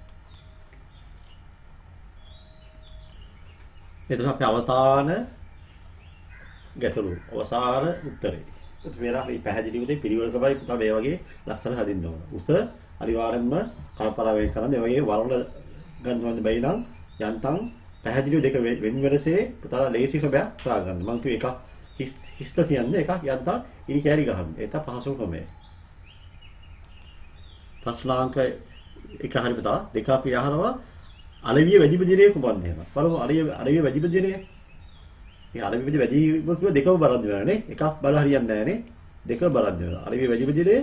එතන අපි අවසාන ගැටලුව අවසාන උත්තරේ. මේලා මේ පැහැදිලි උදේ පිළිවෙල තමයි පුතා මේ වගේ ලස්සන හදින්න ඕන. උස අනිවාර්යෙන්ම කලපලා වෙන් කරන්න. ඒ වගේ වර්ණ ගන්නවන්න බැයි නම් යන්තම් පැහැදිලිව දෙක වෙන වෙනසේ පුතාලා ලේසි ක්‍රමයක් හොයා ගන්න. මම කිව්ව එකක් හිස්ත කියන්නේ එකක් යන්තම් ඉනි කැරි ගන්න. ඒක පහසුම ක්‍රමය. ප්‍රශ්නාංක එක හරි පුතා දෙක අපි අහනවා අලවිය වැඩි බෙදිනේ කොහොමද එහෙම. බලමු අලවිය වැඩි බෙදිනේ. මේ අලවිය වැඩි කිව්ව දෙකම බලන්න වෙනවා නේ. එකක් බල හරියන්නේ නැහැ නේ. දෙක බලන්න වෙනවා. අලවිය වැඩි බෙදිනේ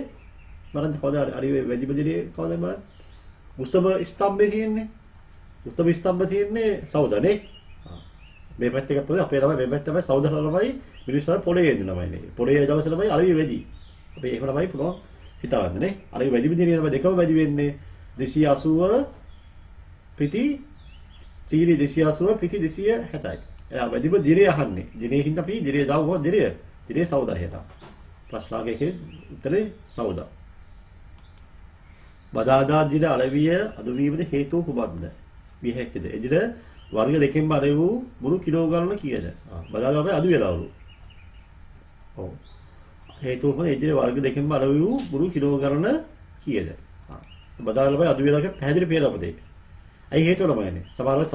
බලන්න කොහොමද අලවිය වැඩි බෙදිනේ කොහොමද බලන්න. උසම ස්තම්භේ තියෙන්නේ. උසම ස්තම්භ තියෙන්නේ සෞදනේ. මේ පැත්ත එකත් තමයි අපේ ළමයි මේ පැත්ත තමයි සෞද ළමයි මිනිස්සු පොළේ ඉන්න ළමයිනේ. පොළේ දවසේ ළමයි අලවිය වැඩි. අපි එහෙම ළමයි පුළුවන් හිතවන්න නේ. අලවිය වැඩි බෙදිනේ ළමයි දෙකම වැඩි වෙන්නේ 280 පිටි සීනි 280 පිටි 260යි. එයා වැඩිම දිනේ අහන්නේ. දිනේ හින්දා අපි දිනේ දාවුවා දිනේ සෞදා හිතා. ප්‍රශ්නාංකයේ උත්තරේ සෞදා. බදාදා දින අලවිය අඩුවීමේ හේතුව කුමක්ද? විහෙක්කද? එදින වර්ග දෙකෙන්ම අඩු වූ මුළු කිලෝ ගණන කීයද? බදාදා අපි අඩු වෙලාවලු. ඔව්. හේතුව මොකද? එදින වර්ග දෙකෙන්ම අඩු වූ මුළු කිලෝ ගණන කීයද? බදාදා අපි අඩු වෙලා පැහැදිලි පේනවා අපිට. ඇයි හේතුව ළමයිනේ? සමහරවල්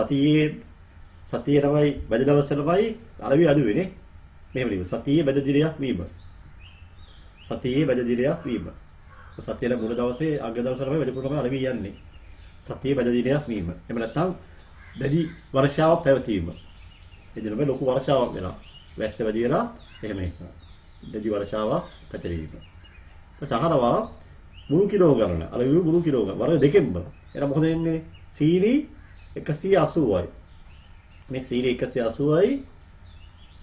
සතියේ තමයි බෙද දවස් වලමයි අලවිය අඩු වෙන්නේ. මෙහෙම ලියමු. සතියේ බෙද දිනයක් වීම. සතියේ බෙද දිනයක් වීම. සතියේ මුල දවසේ අග දවස් වලමයි බෙද පුරම අලවිය යන්නේ. සතියේ බෙද දිනයක් වීම. එහෙම නැත්නම් දැඩි වර්ෂාවක් පැවතීම. එදිනම ලොකු වර්ෂාවක් වෙනවා. වැස්ස වැඩි වෙලා එහෙම එනවා. දැඩි වර්ෂාවක් පැතිරීම. සහරවා මුළු කිලෝ ගණන. අලවිය මුළු කිලෝ ගණන. වර්ග දෙකෙන්ම. එහෙනම් මොකද වෙන්නේ? සීනි 180යි. මේ සීනි 180යි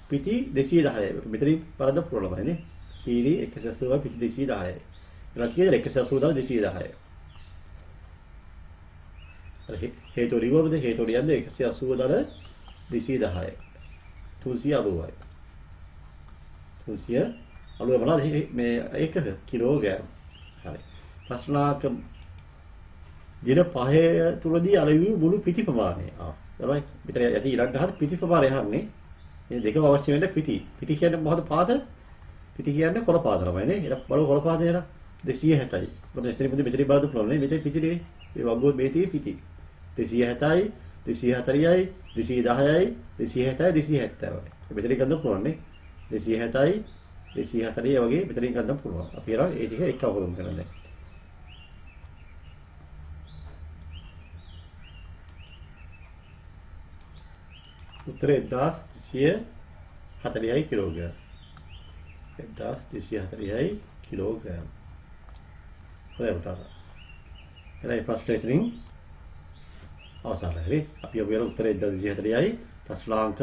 පිටි 210යි. මෙතනින් පරද්ද පුරලමයිනේ. සීනි 180යි පිටි 210යි. ඒක කියන්නේ 180 210යි. හේතු රිවර්ද හේතු රියන්නේ 180 210යි. 390යි. 390 බලන්න මේ 1 කිලෝග්‍රෑම්. හරි. ප්‍රශ්නාංක දින 5 තුලදී අලෙවි මුළු පිටි ප්‍රමාණය. තමයි මෙතන යටි ඉලක්ක ගහලා පිටි ප්‍රමාණය අහන්නේ. මේ දෙකම අවශ්‍ය වෙන්නේ පිටි. පිටි කියන්නේ මොකද පාද? පිටි කියන්නේ කොළ පාද ළමයිනේ. ඒක බලව කොළ පාද නේද? 260යි. මොකද මෙතන බලද පුළුවන් නේ. මෙතන පිටිනේ. මේ වගුව මේ තියෙන්නේ පිටි. 260යි, 240යි, 210යි, 260යි, 270යි. මෙතන ගන්න පුළුවන් නේ. 260යි, 240 වගේ මෙතනින් ගන්න පුළුවන්. අපි අර ඒ ටික එක අවුරුම් කරන්නේ. උත්තරේ 1240යි කිලෝග්‍රෑම්. 1240යි කිලෝග්‍රෑම්. හොඳයි පුතා. එහෙනම් ප්‍රශ්නේ ඉතින් අවසానයි. අපි ඔබේ උත්තරේ 1240යි ප්‍රශ්නාංක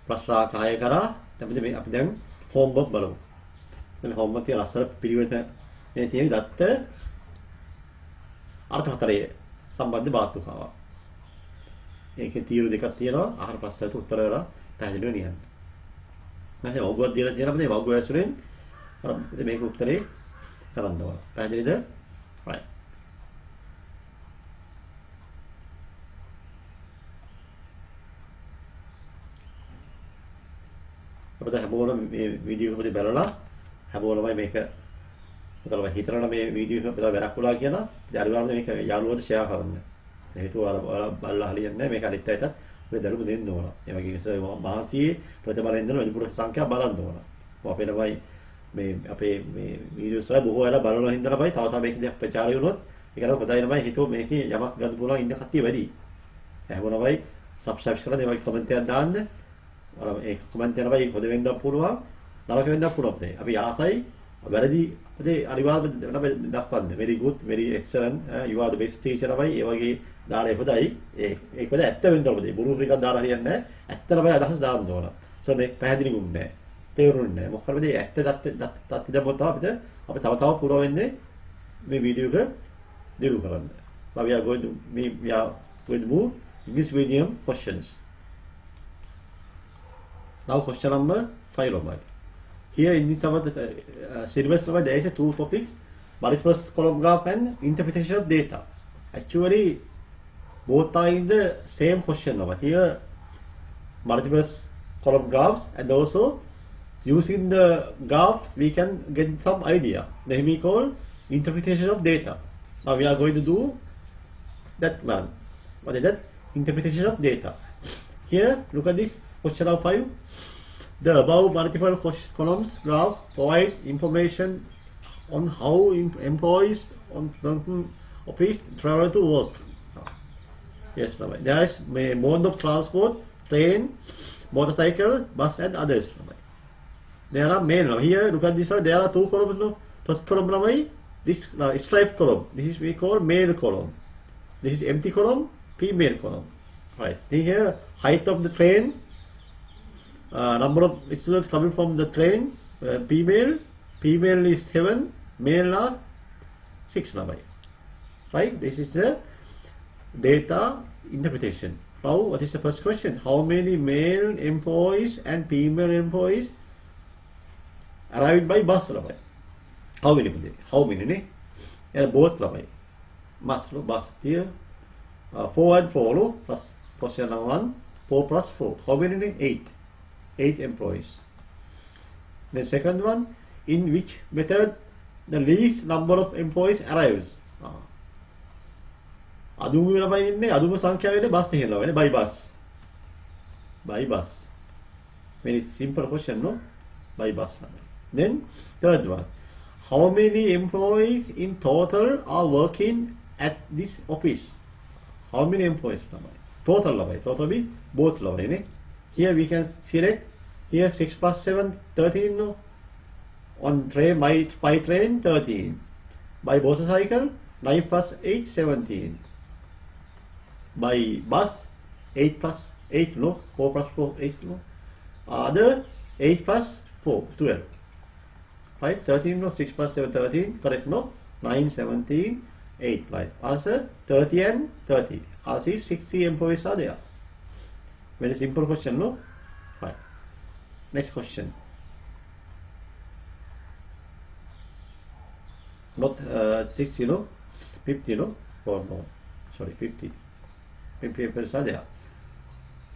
ප්‍රශ්නාංක 6 කරා දැන් අපි දැන් හෝම්වර්ක් බලමු. දැන් හෝම්වර්ක් තියලා අස්සර පිළිවෙත මේ තියෙන දත්ත අර්ථ හතරේ සම්බන්ධ මාතෘකාවක්. ඒකේ තීරු දෙකක් තියෙනවා. අහර ප්‍රශ්නයට උත්තර වල පැහැදිලිව ලියන්න. මම වගුවක් දීලා තියෙනවා. මේ වගුව ඇසුරෙන් මේක උත්තරේ කරන්න ඕන. පැහැදිලිද? right. අපිට හැමෝම මේ වීඩියෝ එක බලලා හැමෝම මේක මොකද හිතනවා මේ වීඩියෝ එක බලලා වැඩක් වුණා කියලා යාළුවාට මේක යාළුවෝට ෂෙයා කරන්න. හේතුව ඔයාලා බලලා හරියන්නේ නැහැ මේක අනිත් අයටත් ඔය දරුවෝ දෙන්න ඕන. ඒ වගේ නිසා මහසියේ ප්‍රතිඵලෙන් දෙන වැඩිපුර සංඛ්‍යා බලන්න ඕන. අපේ ළමයි මේ අපේ මේ වීඩියෝස් වල බොහෝ වෙලා බලනවා හින්දා තමයි තව මේක දෙයක් ප්‍රචාරය වුණොත් ඒක නම් හොඳයි ළමයි හිතුව මේකේ යමක් ගන්න පුළුවන් ඉන්න කට්ටිය වැඩි. හැමෝම ළමයි සබ්ස්ක්‍රයිබ් කරලා ඒ වගේ කමෙන්ට් එකක් දාන්න. ඔයාලා ඒ කමෙන්ට් එක ළමයි හොද වෙන්නත් පුළුවන් නරක වෙන්නත් පුළුවන්. අපි ආසයි වැරදි අනිවාර්යයෙන්ම දක්වන්න. very good, very excellent, you are the best teacher ළමයි. ඒ වගේ දාලා හොදයි. ඒක වල ඇත්ත වෙන්න ඕනේ. බොරු ටිකක් දාලා හරියන්නේ නැහැ. ඇත්ත ළමයි අදහස් දාන්න ඕන. සර් මේ පැහැදිලි වුන්නේ නැහැ. තේරුන්නේ නැහැ. මොකද මේ ඇත්ත දත් දෙපොත අපිට අපි තව පුරව වෙන්නේ මේ වීඩියෝ එක දිනු කරන්න. Now we are going to move English medium questions. Now question number 5 ළමයි. Here in this syllabus there is two topics, multiple column graph and interpretation of data. Actually both are in the same question over here, multiple column graphs, and also using the graph we can get some idea. Then we call interpretation of data. Now we are going to do that one. What is that? Interpretation of data. Here look at this question number 5. The above multiple columns graph provide information on how employees on certain office travel to work. Yes, there is mode of transport, train, motorcycle, bus, and others. There are main. Here, look at this one. There are two columns. No? First column, this stripe column. This is we call male column. This is empty column, female column. Right. Here, height of the train. Number of students coming from the train, female is 7, male is 6 number. Right? This is the data interpretation. Now, what is the first question? How many male employees and female employees arrived by bus? How many? How many? Both must bus here. 4 and 4 plus question number 1. 4 plus 4. How many? 8. 8 employees. The second one, in which method the least number of employees arrives? අදුම ළමයි ඉන්නේ අදුම සංඛ්‍යාවේ ඉන්නේ bus එකේ ළමයි by bus. By bus. Very simple question, no? By bus. Then third one, how many employees in total are working at this office? How many employees ළමයි? Total ළමයි. Total be both ළමයි නේ. Here we can select here 6 plus 7, 13. No? On train, by train 13. By motorcycle 9 plus 8, 17. By bus 8 plus 8, no? 4 plus 4, 8, no? Other 8 plus 4, 12. Right? 13, no? 6 plus 7, 13. Correct, no? 9, 17, 8. Right. Answer 30 and 30. Answer is 60 employees are there. Very simple question, no? Right. Next question. not 60, 50, no? Or no, sorry, 50. 50 papers are there.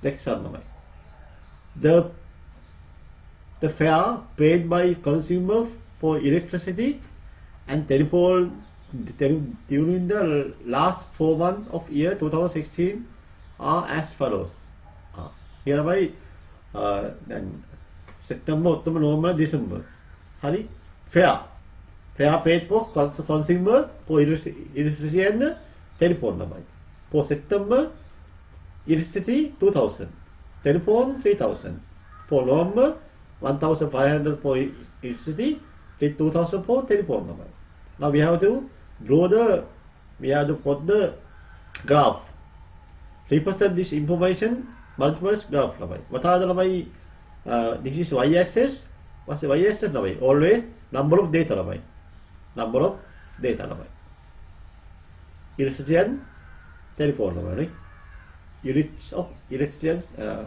Next one, the fare paid by consumer for electricity and telephone during the last 4 months of year 2016 are as follows. Here by then September, October, November, December. Hari fare paid for consumer for electricity and telephone number. For September, electricity 2000, telephone 3000. For November, 1500 for electricity, 2000 for telephone number. Now we have to put the graph. Represent this information multiples graph. What are the this is y-axis. What's the y-axis? Always number of data. Number of data. Electricity and telephone number. Right? Units of electricity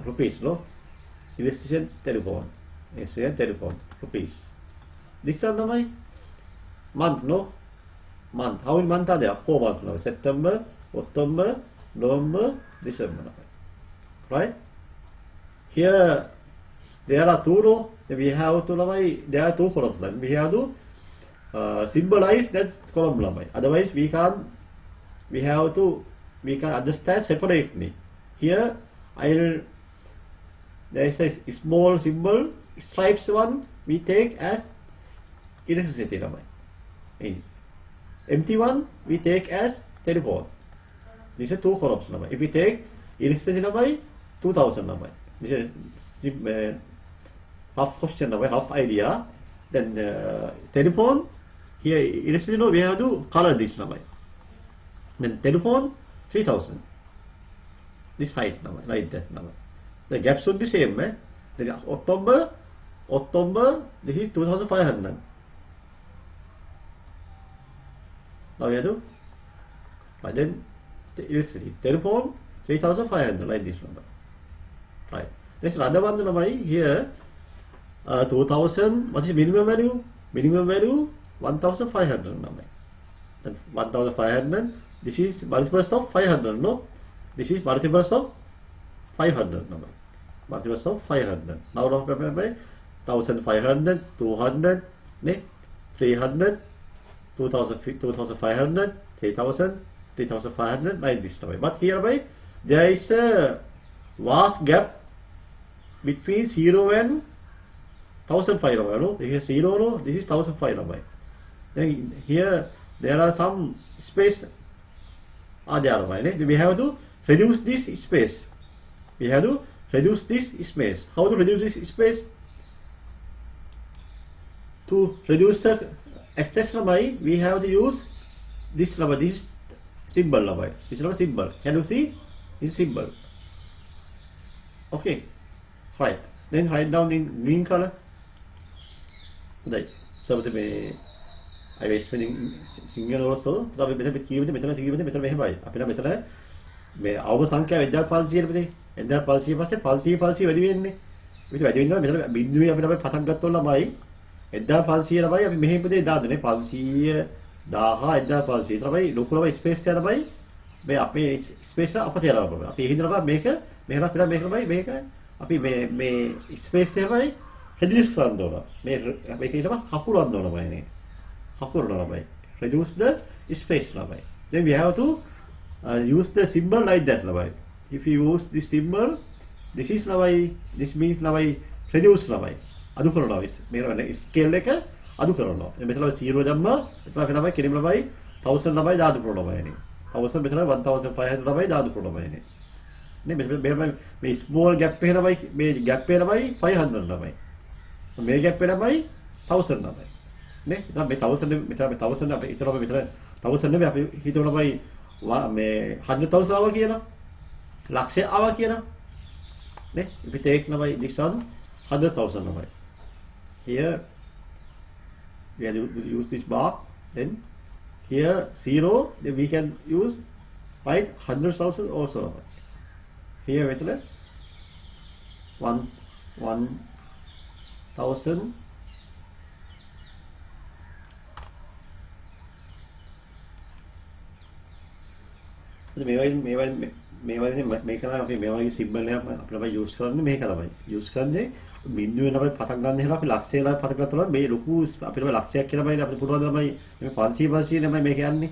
rupees. No? Electricity and telephone. Electricity and telephone rupees. This one month. No? Month. How many months are there? 4 months. No? September, October, November, December. Right? Here there are two. No? We have to there are two columns. We have to symbolize that column. Otherwise we can understand separately. Here there is a small symbol, stripes one we take as electricity. Empty one we take as telephone. These are two columns. If we take electricity 2000. This is rough question, rough idea. Then telephone, here electricity we have to color this. Then telephone 3000. This height like that. The gap should be same. Then October, this is 2500. Now we have to, right, then the electricity, telephone 3500 like this number. Right. There's another one here. 2000. What is minimum value? Minimum value 1500. Then 1500. This is multiples of 500. No, this is multiples of 500. Multiples of 500. Now 1500, 200, 300, 2500, 3000, 3500 like this. But here there is a vast gap between 0 and 1500. No? This is 0, no? This is 1500. Then here there are some space are there. We have to reduce this space. We have to reduce this space. How to reduce this space? To reduce the excess we have to use this this symbol. This symbol. Can you see this symbol? Okay. Right. Then write down in green color. Right. So I was spending single also. So we better keep the metal මෙතන මේ අවම සංඛ්‍යාව 1500 නේ. 1500 පස්සේ 500 වැඩි වෙන්නේ. ඊට වැඩි වෙනවා මෙතන බිඳුවේ අපිට පතක් ගත්තොත් ළමයි 1500 ළමයි අපි මෙහෙම දෙයක් දාන්නේ 500 1000 1500 ළමයි ලොකු ළමයි ස්පේස් එක ළමයි මේ අපේ ස්පේස් එක අපතේ ළමයි. අපි එහෙනම් ළමයි මේක මෙහෙම අපිට මේක ළමයි මේක අපි මේ ස්පේස් එකමයි reduce කරන්න ඕන. මේක ඊටම හකුලන්න ඕන ළමයි. හකුලන ළමයි. Reduce the space ළමයි. Then we have to use the symbol like that. If you use this symbol, this is this means reduce. අඩු කරනවා. මේ ස්කේල් එක අඩු කරනවා. මෙතන 0 දැම්ම එතන අපි කෙලිම 1000 දාන්න පුළුවන්. 1000 මෙතන 1500 දාන්න පුළුවන්. නේ මේ small gap එක මේ gap එක 500 මේ gap එක 1000 නේ. එතන මේ 1000 මෙතන 1000 අපි ඊතර මෙතන 1000 නෙමෙයි අපි හිතවල මේ 100,000 ආවා කියලා. ලක්ෂය ආවා කියලා. නේ. If we take this one 100,000 Here we have to use this bar. Then here 0. Then we can use 100,000 also. Here wait 1,000. මේවයි මේක නම් අපි මේ වගේ සිම්බල් එකක් අපිට තමයි යූස් කරන්නේ මේක තමයි. යූස් කරන්නේ බිඳුවේ තමයි පටන් ගන්න හැම අපි ලක්ෂය ලා පටන් ගත්තා මේ ලොකු අපිට ලක්ෂයක් කියලා බයි අපිට පුළුවන් තමයි මේ 500 තමයි මේක යන්නේ.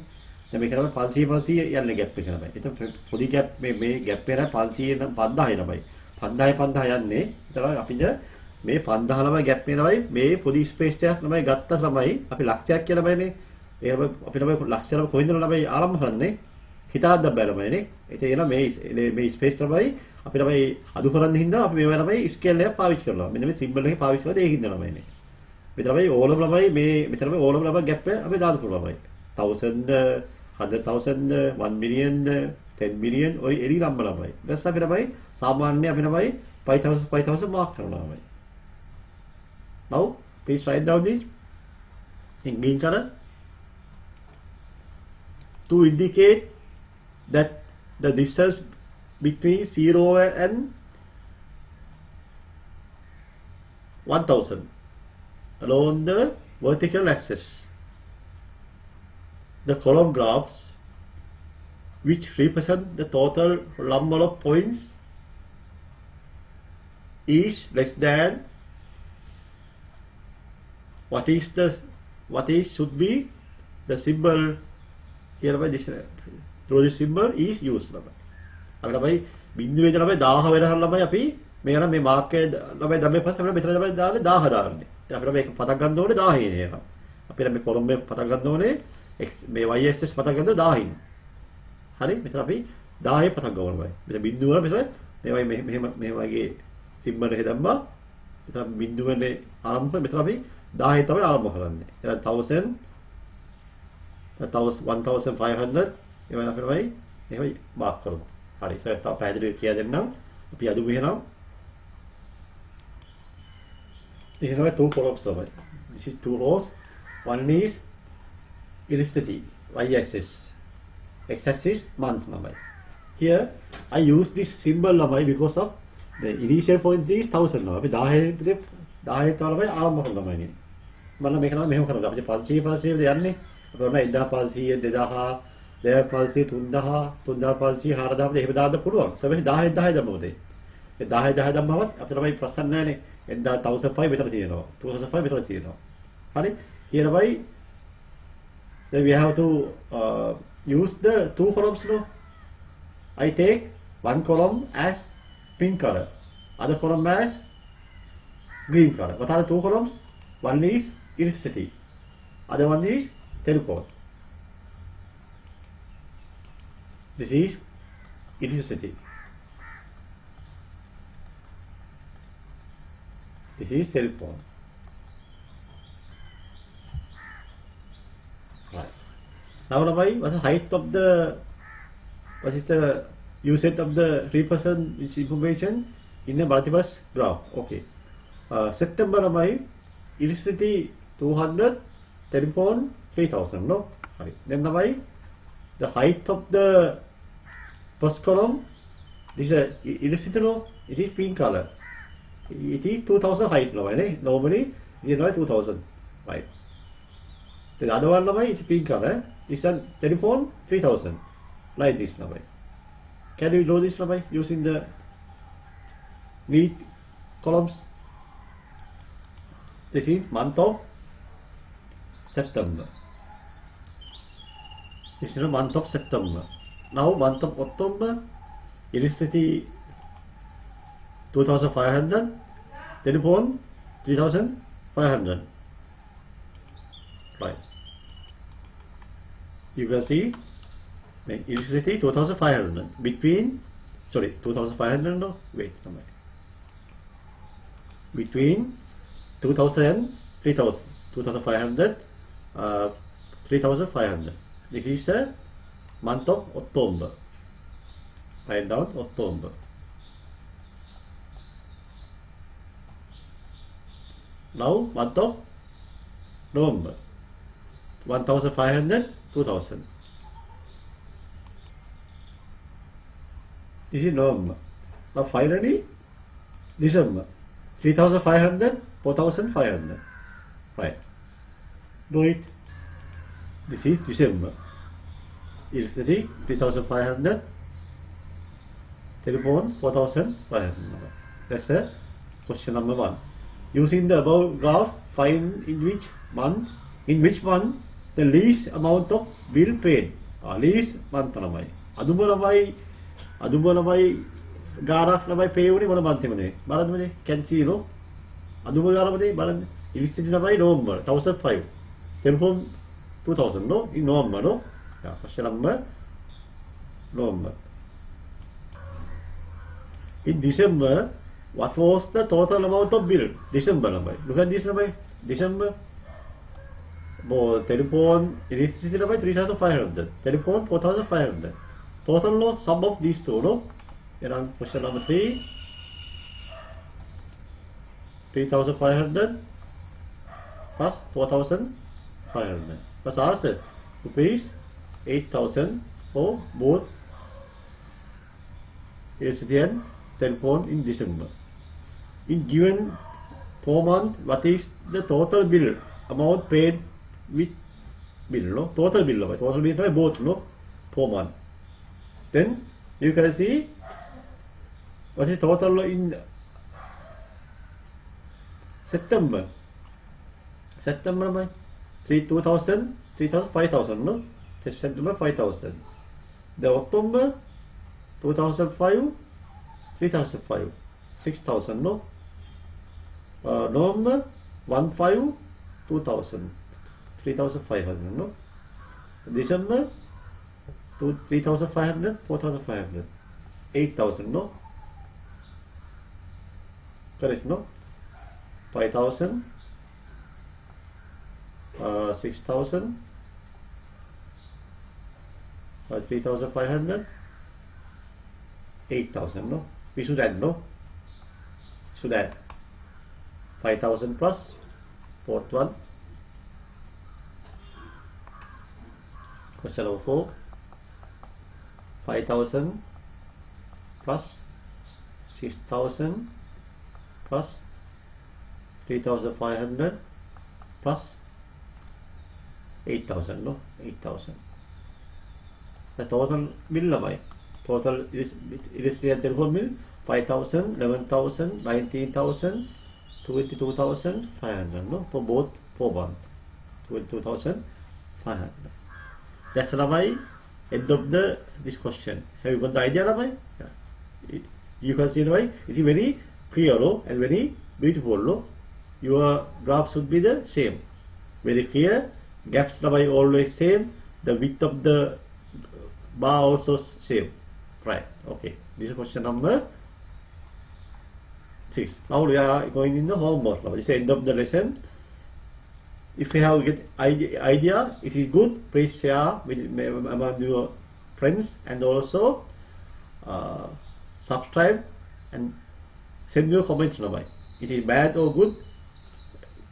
දැන් මේක තමයි 500 යන්නේ ગેප් එක තමයි. ඒත් පොඩි ગેප් මේ ગેප් එක 500 නම් 5000 තමයි. 5000 යන්නේ. ඒතර අපිට මේ 5000 ළමයි ગેප් එක තමයි මේ පොඩි ස්පේස් එකක් ළමයි ගත්තා ළමයි අපි ලක්ෂයක් කියලා බයිනේ. ඒ අපිට මේ ලක්ෂයක් කොහෙන්ද ළමයි ආරම්භ කරන්නේ? හිතාද්ද බැලමයිනේ. ඒ මේ ස්පේස් තමයි අපි තමයි අදු කරන්න හින්දා අපි මේවා තමයි ස්කේල් එක පාවිච්චි කරනවා. මෙන්න මේ සිම්බල් එක පාවිච්චි කරලා ඒකින්ද ළමයිනේ. මෙතන තමයි ඕලම් ළමයි මේ මෙතන තමයි ඕලම් ළමයි ગેප් එක අපි දාලා පුළුවන් ළමයි. 1000 100,000 1 million 10 million ඔය එරි නම්බර ළමයි. ඊට අපි තමයි සාමාන්‍ය අපි තමයි 5000 මාක් කරනවා ළමයි. Now please write down this in green color to indicate that the distance between 0 and 1000 along the vertical axis. The column graphs which represent the total number of points is less than what should be the symbol here by this through this symbol is used ළමයි. අපිට අපි බිඳුවේ ඉඳලා අපි 1000 වෙනකන් ළමයි අපි මේක නම් මේ මාක් එක ළමයි දැම්මේ පස්සේ අපිට මෙතන තමයි දාන්නේ 1000 දාන්නේ. ඉතින් අපිට මේක පටන් ගන්න ඕනේ 1000 නේ එක. අපිට මේ කොලම් එක පටන් ගන්න ඕනේ x මේ y axis පටන් ගන්න 1000. හරි මෙතන අපි 10 පටන් ගන්න ඕනේ. මෙතන බිඳුව වල මෙතන මේ වගේ සිම්බල් එක දැම්මා. මෙතන බිඳුවනේ ආරම්භ මෙතන අපි 10 තමයි ආරම්භ කරන්නේ. එහෙනම් 1000 1500 ඒවන අපිට වෙයි එහෙමයි මාක් කරමු. හරි සර් තව පැහැදිලිව කියලා දෙන්නම්. අපි අදු මෙහෙනම් එහෙනම් two columns තමයි. This is two rows. One is electricity y axis. X axis month ළමයි. Here I use this symbol ළමයි because of the initial point is 1000 ළමයි. අපි 10 තමයි ආරම්භ කරන ළමයි. මම මේක නම් මෙහෙම කරනවා. අපිට 500 යන්නේ. අපි ඔන්න 1500 2000 2500 3000 3500 4000 එහෙම දාන්න පුළුවන්. සමහර 10 දැම්මොත් ඒ 10 දැම්මවත් අපිට තමයි ප්‍රශ්න නැහැනේ. 1005 මෙතන තියෙනවා. 2005 මෙතන තියෙනවා. හරි. here by then we have to use the two columns no. I take one column as pink color, other column as green color. What are the two columns? One is electricity, other one is telecom. This is electricity. This is telecom. Right. Now, what is the height of the? What is the usage of the represent this information in a multiverse graph? Okay. September, electricity 200, telephone 3000. No. Right. Then, the height of the first column, this is electricity, no? It is pink color. It is 2000 height, no? Normally, it is 2000, right? The other one, is pink color. This is telephone 3000, like this, no? Can you draw this, no? Using the neat columns. This is month of September. This is the month of September. Now month of October, electricity 2500, telephone 3500. Right. You can see the electricity 2500 between 2500 no wait between 2000 and 3000 2500 3500. This is a month of October. Write down October. Now month of November. 1500 2000. This is November. Now finally December. 3500 4500. Right. Do it. This is December. electricity 3,500, telephone 4,500. That's the question number 1. Using the above graph, find in which month the least amount of bill paid. Least month තමයි. අදුම ළමයි ගානක් ළමයි pay වුණේ මොන month එකේ? බලන්න can see no. අදුම ගානමනේ බලන්න. electricity ළමයි November 1,005. Telephone 2,000 no in November no. Yeah, question number November. In December, what was the total amount of bill? December ළමයි. Look at this ළමයි. December. Telephone electricity ළමයි 3,500. Telephone 4,500. Total no sum of these two no. And question number 3. 3,500 plus 4,500. Plus answer rupees 8,000 for both electricity and telephone in December. In given 4 months, what is the total bill amount paid with bill? No? Total bill both no? 4 months. Then you can see what is total in September. September 2,000, 3,000, 5,000 no? September 5,000. The October 2005, 3,005, 6,000 no? November 1,500, 2,000, 3,500 no? December 3,500, 4,500, 8,000 no? Correct no? 5,000, 6,000, 3,500, 8,000 no? We should add no? Should add 5,000 plus fourth one. Question number 4. 5,000 plus 6,000 plus 3,500 plus 8,000 no? 8,000. The total bill lamai. Total electricity and telephone bill 5,000, 11,000, 19,000, 22,500 no? For both 4 months. 22,500. That's lamai end of this question. Have you got the idea lamai? Yeah. You can see lamai. It's very clear no? And very beautiful no? Your graph should be the same. Very clear. Gaps lamai always same. The width of the bar also same. Right. Okay. This is question number 6. Now we are going in the homework. This is the end of the lesson. If you have get idea, it is good. Please share with among your friends and also subscribe and send your comments. It is bad or good.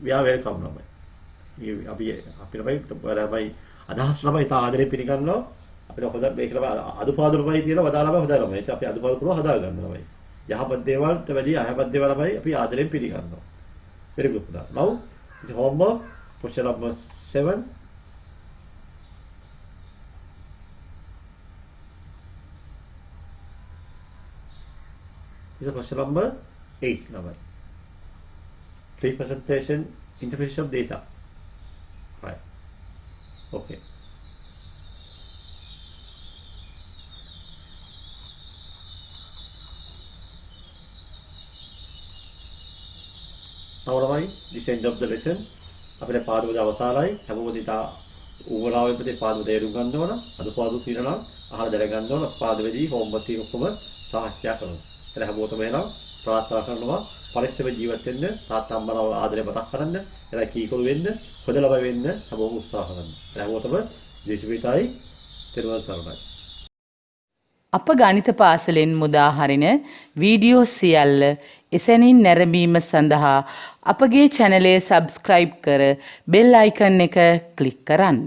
We are welcome. අපි අදහස් ළමයි තා ආදරේ පිළිගන්නවා. අපිට හොඳ මේක ළමයි අදුපාදු ළමයි තියෙනවා වදා ළමයි හොඳ ළමයි. අපි අදුපාදු කරලා හදා ගන්න ළමයි. යහපත් දේවල්ට වැඩි අයහපත් දේවල් ළමයි අපි ආදරෙන් පිළිගන්නවා. Very good. Now this is homework. Question number 7. This is question number 8. Representation, interpretation of data. Right. Okay. Now ළමයි this end of the lesson. අපේ පාඩුවේ අවසానයි හැමෝම ඉතා උවලාවෙන් ප්‍රති පාඩුව තේරුම් ගන්න ඕන අදුපාඩු తీරනම් අහලා දැන ගන්න ඕන පාඩුවේදී හෝම්වර්ක් තියෙන ඔක්කොම සාහිත්‍ය කරනවා. එතන හැමෝටම එනවා ප්‍රාර්ථනා කරනවා පරිස්සම ජීවත් වෙන්න තාත්තා අම්මලා ආදරේ මතක් කරන්න එලා කීකරු වෙන්න හොඳ ළමයි වෙන්න හැමෝම උත්සාහ කරන්න. හැමෝටම දේශවිතයි තෙරුවන් සරණයි. අප ගණිත පාසලෙන් මුදා හරින වීඩියෝ සියල්ල එසැනින් නැරඹීම සඳහා අපගේ චැනලය සබ්ස්ක්‍රයිබ් කර බෙල් අයිකන් එක ක්ලික් කරන්න.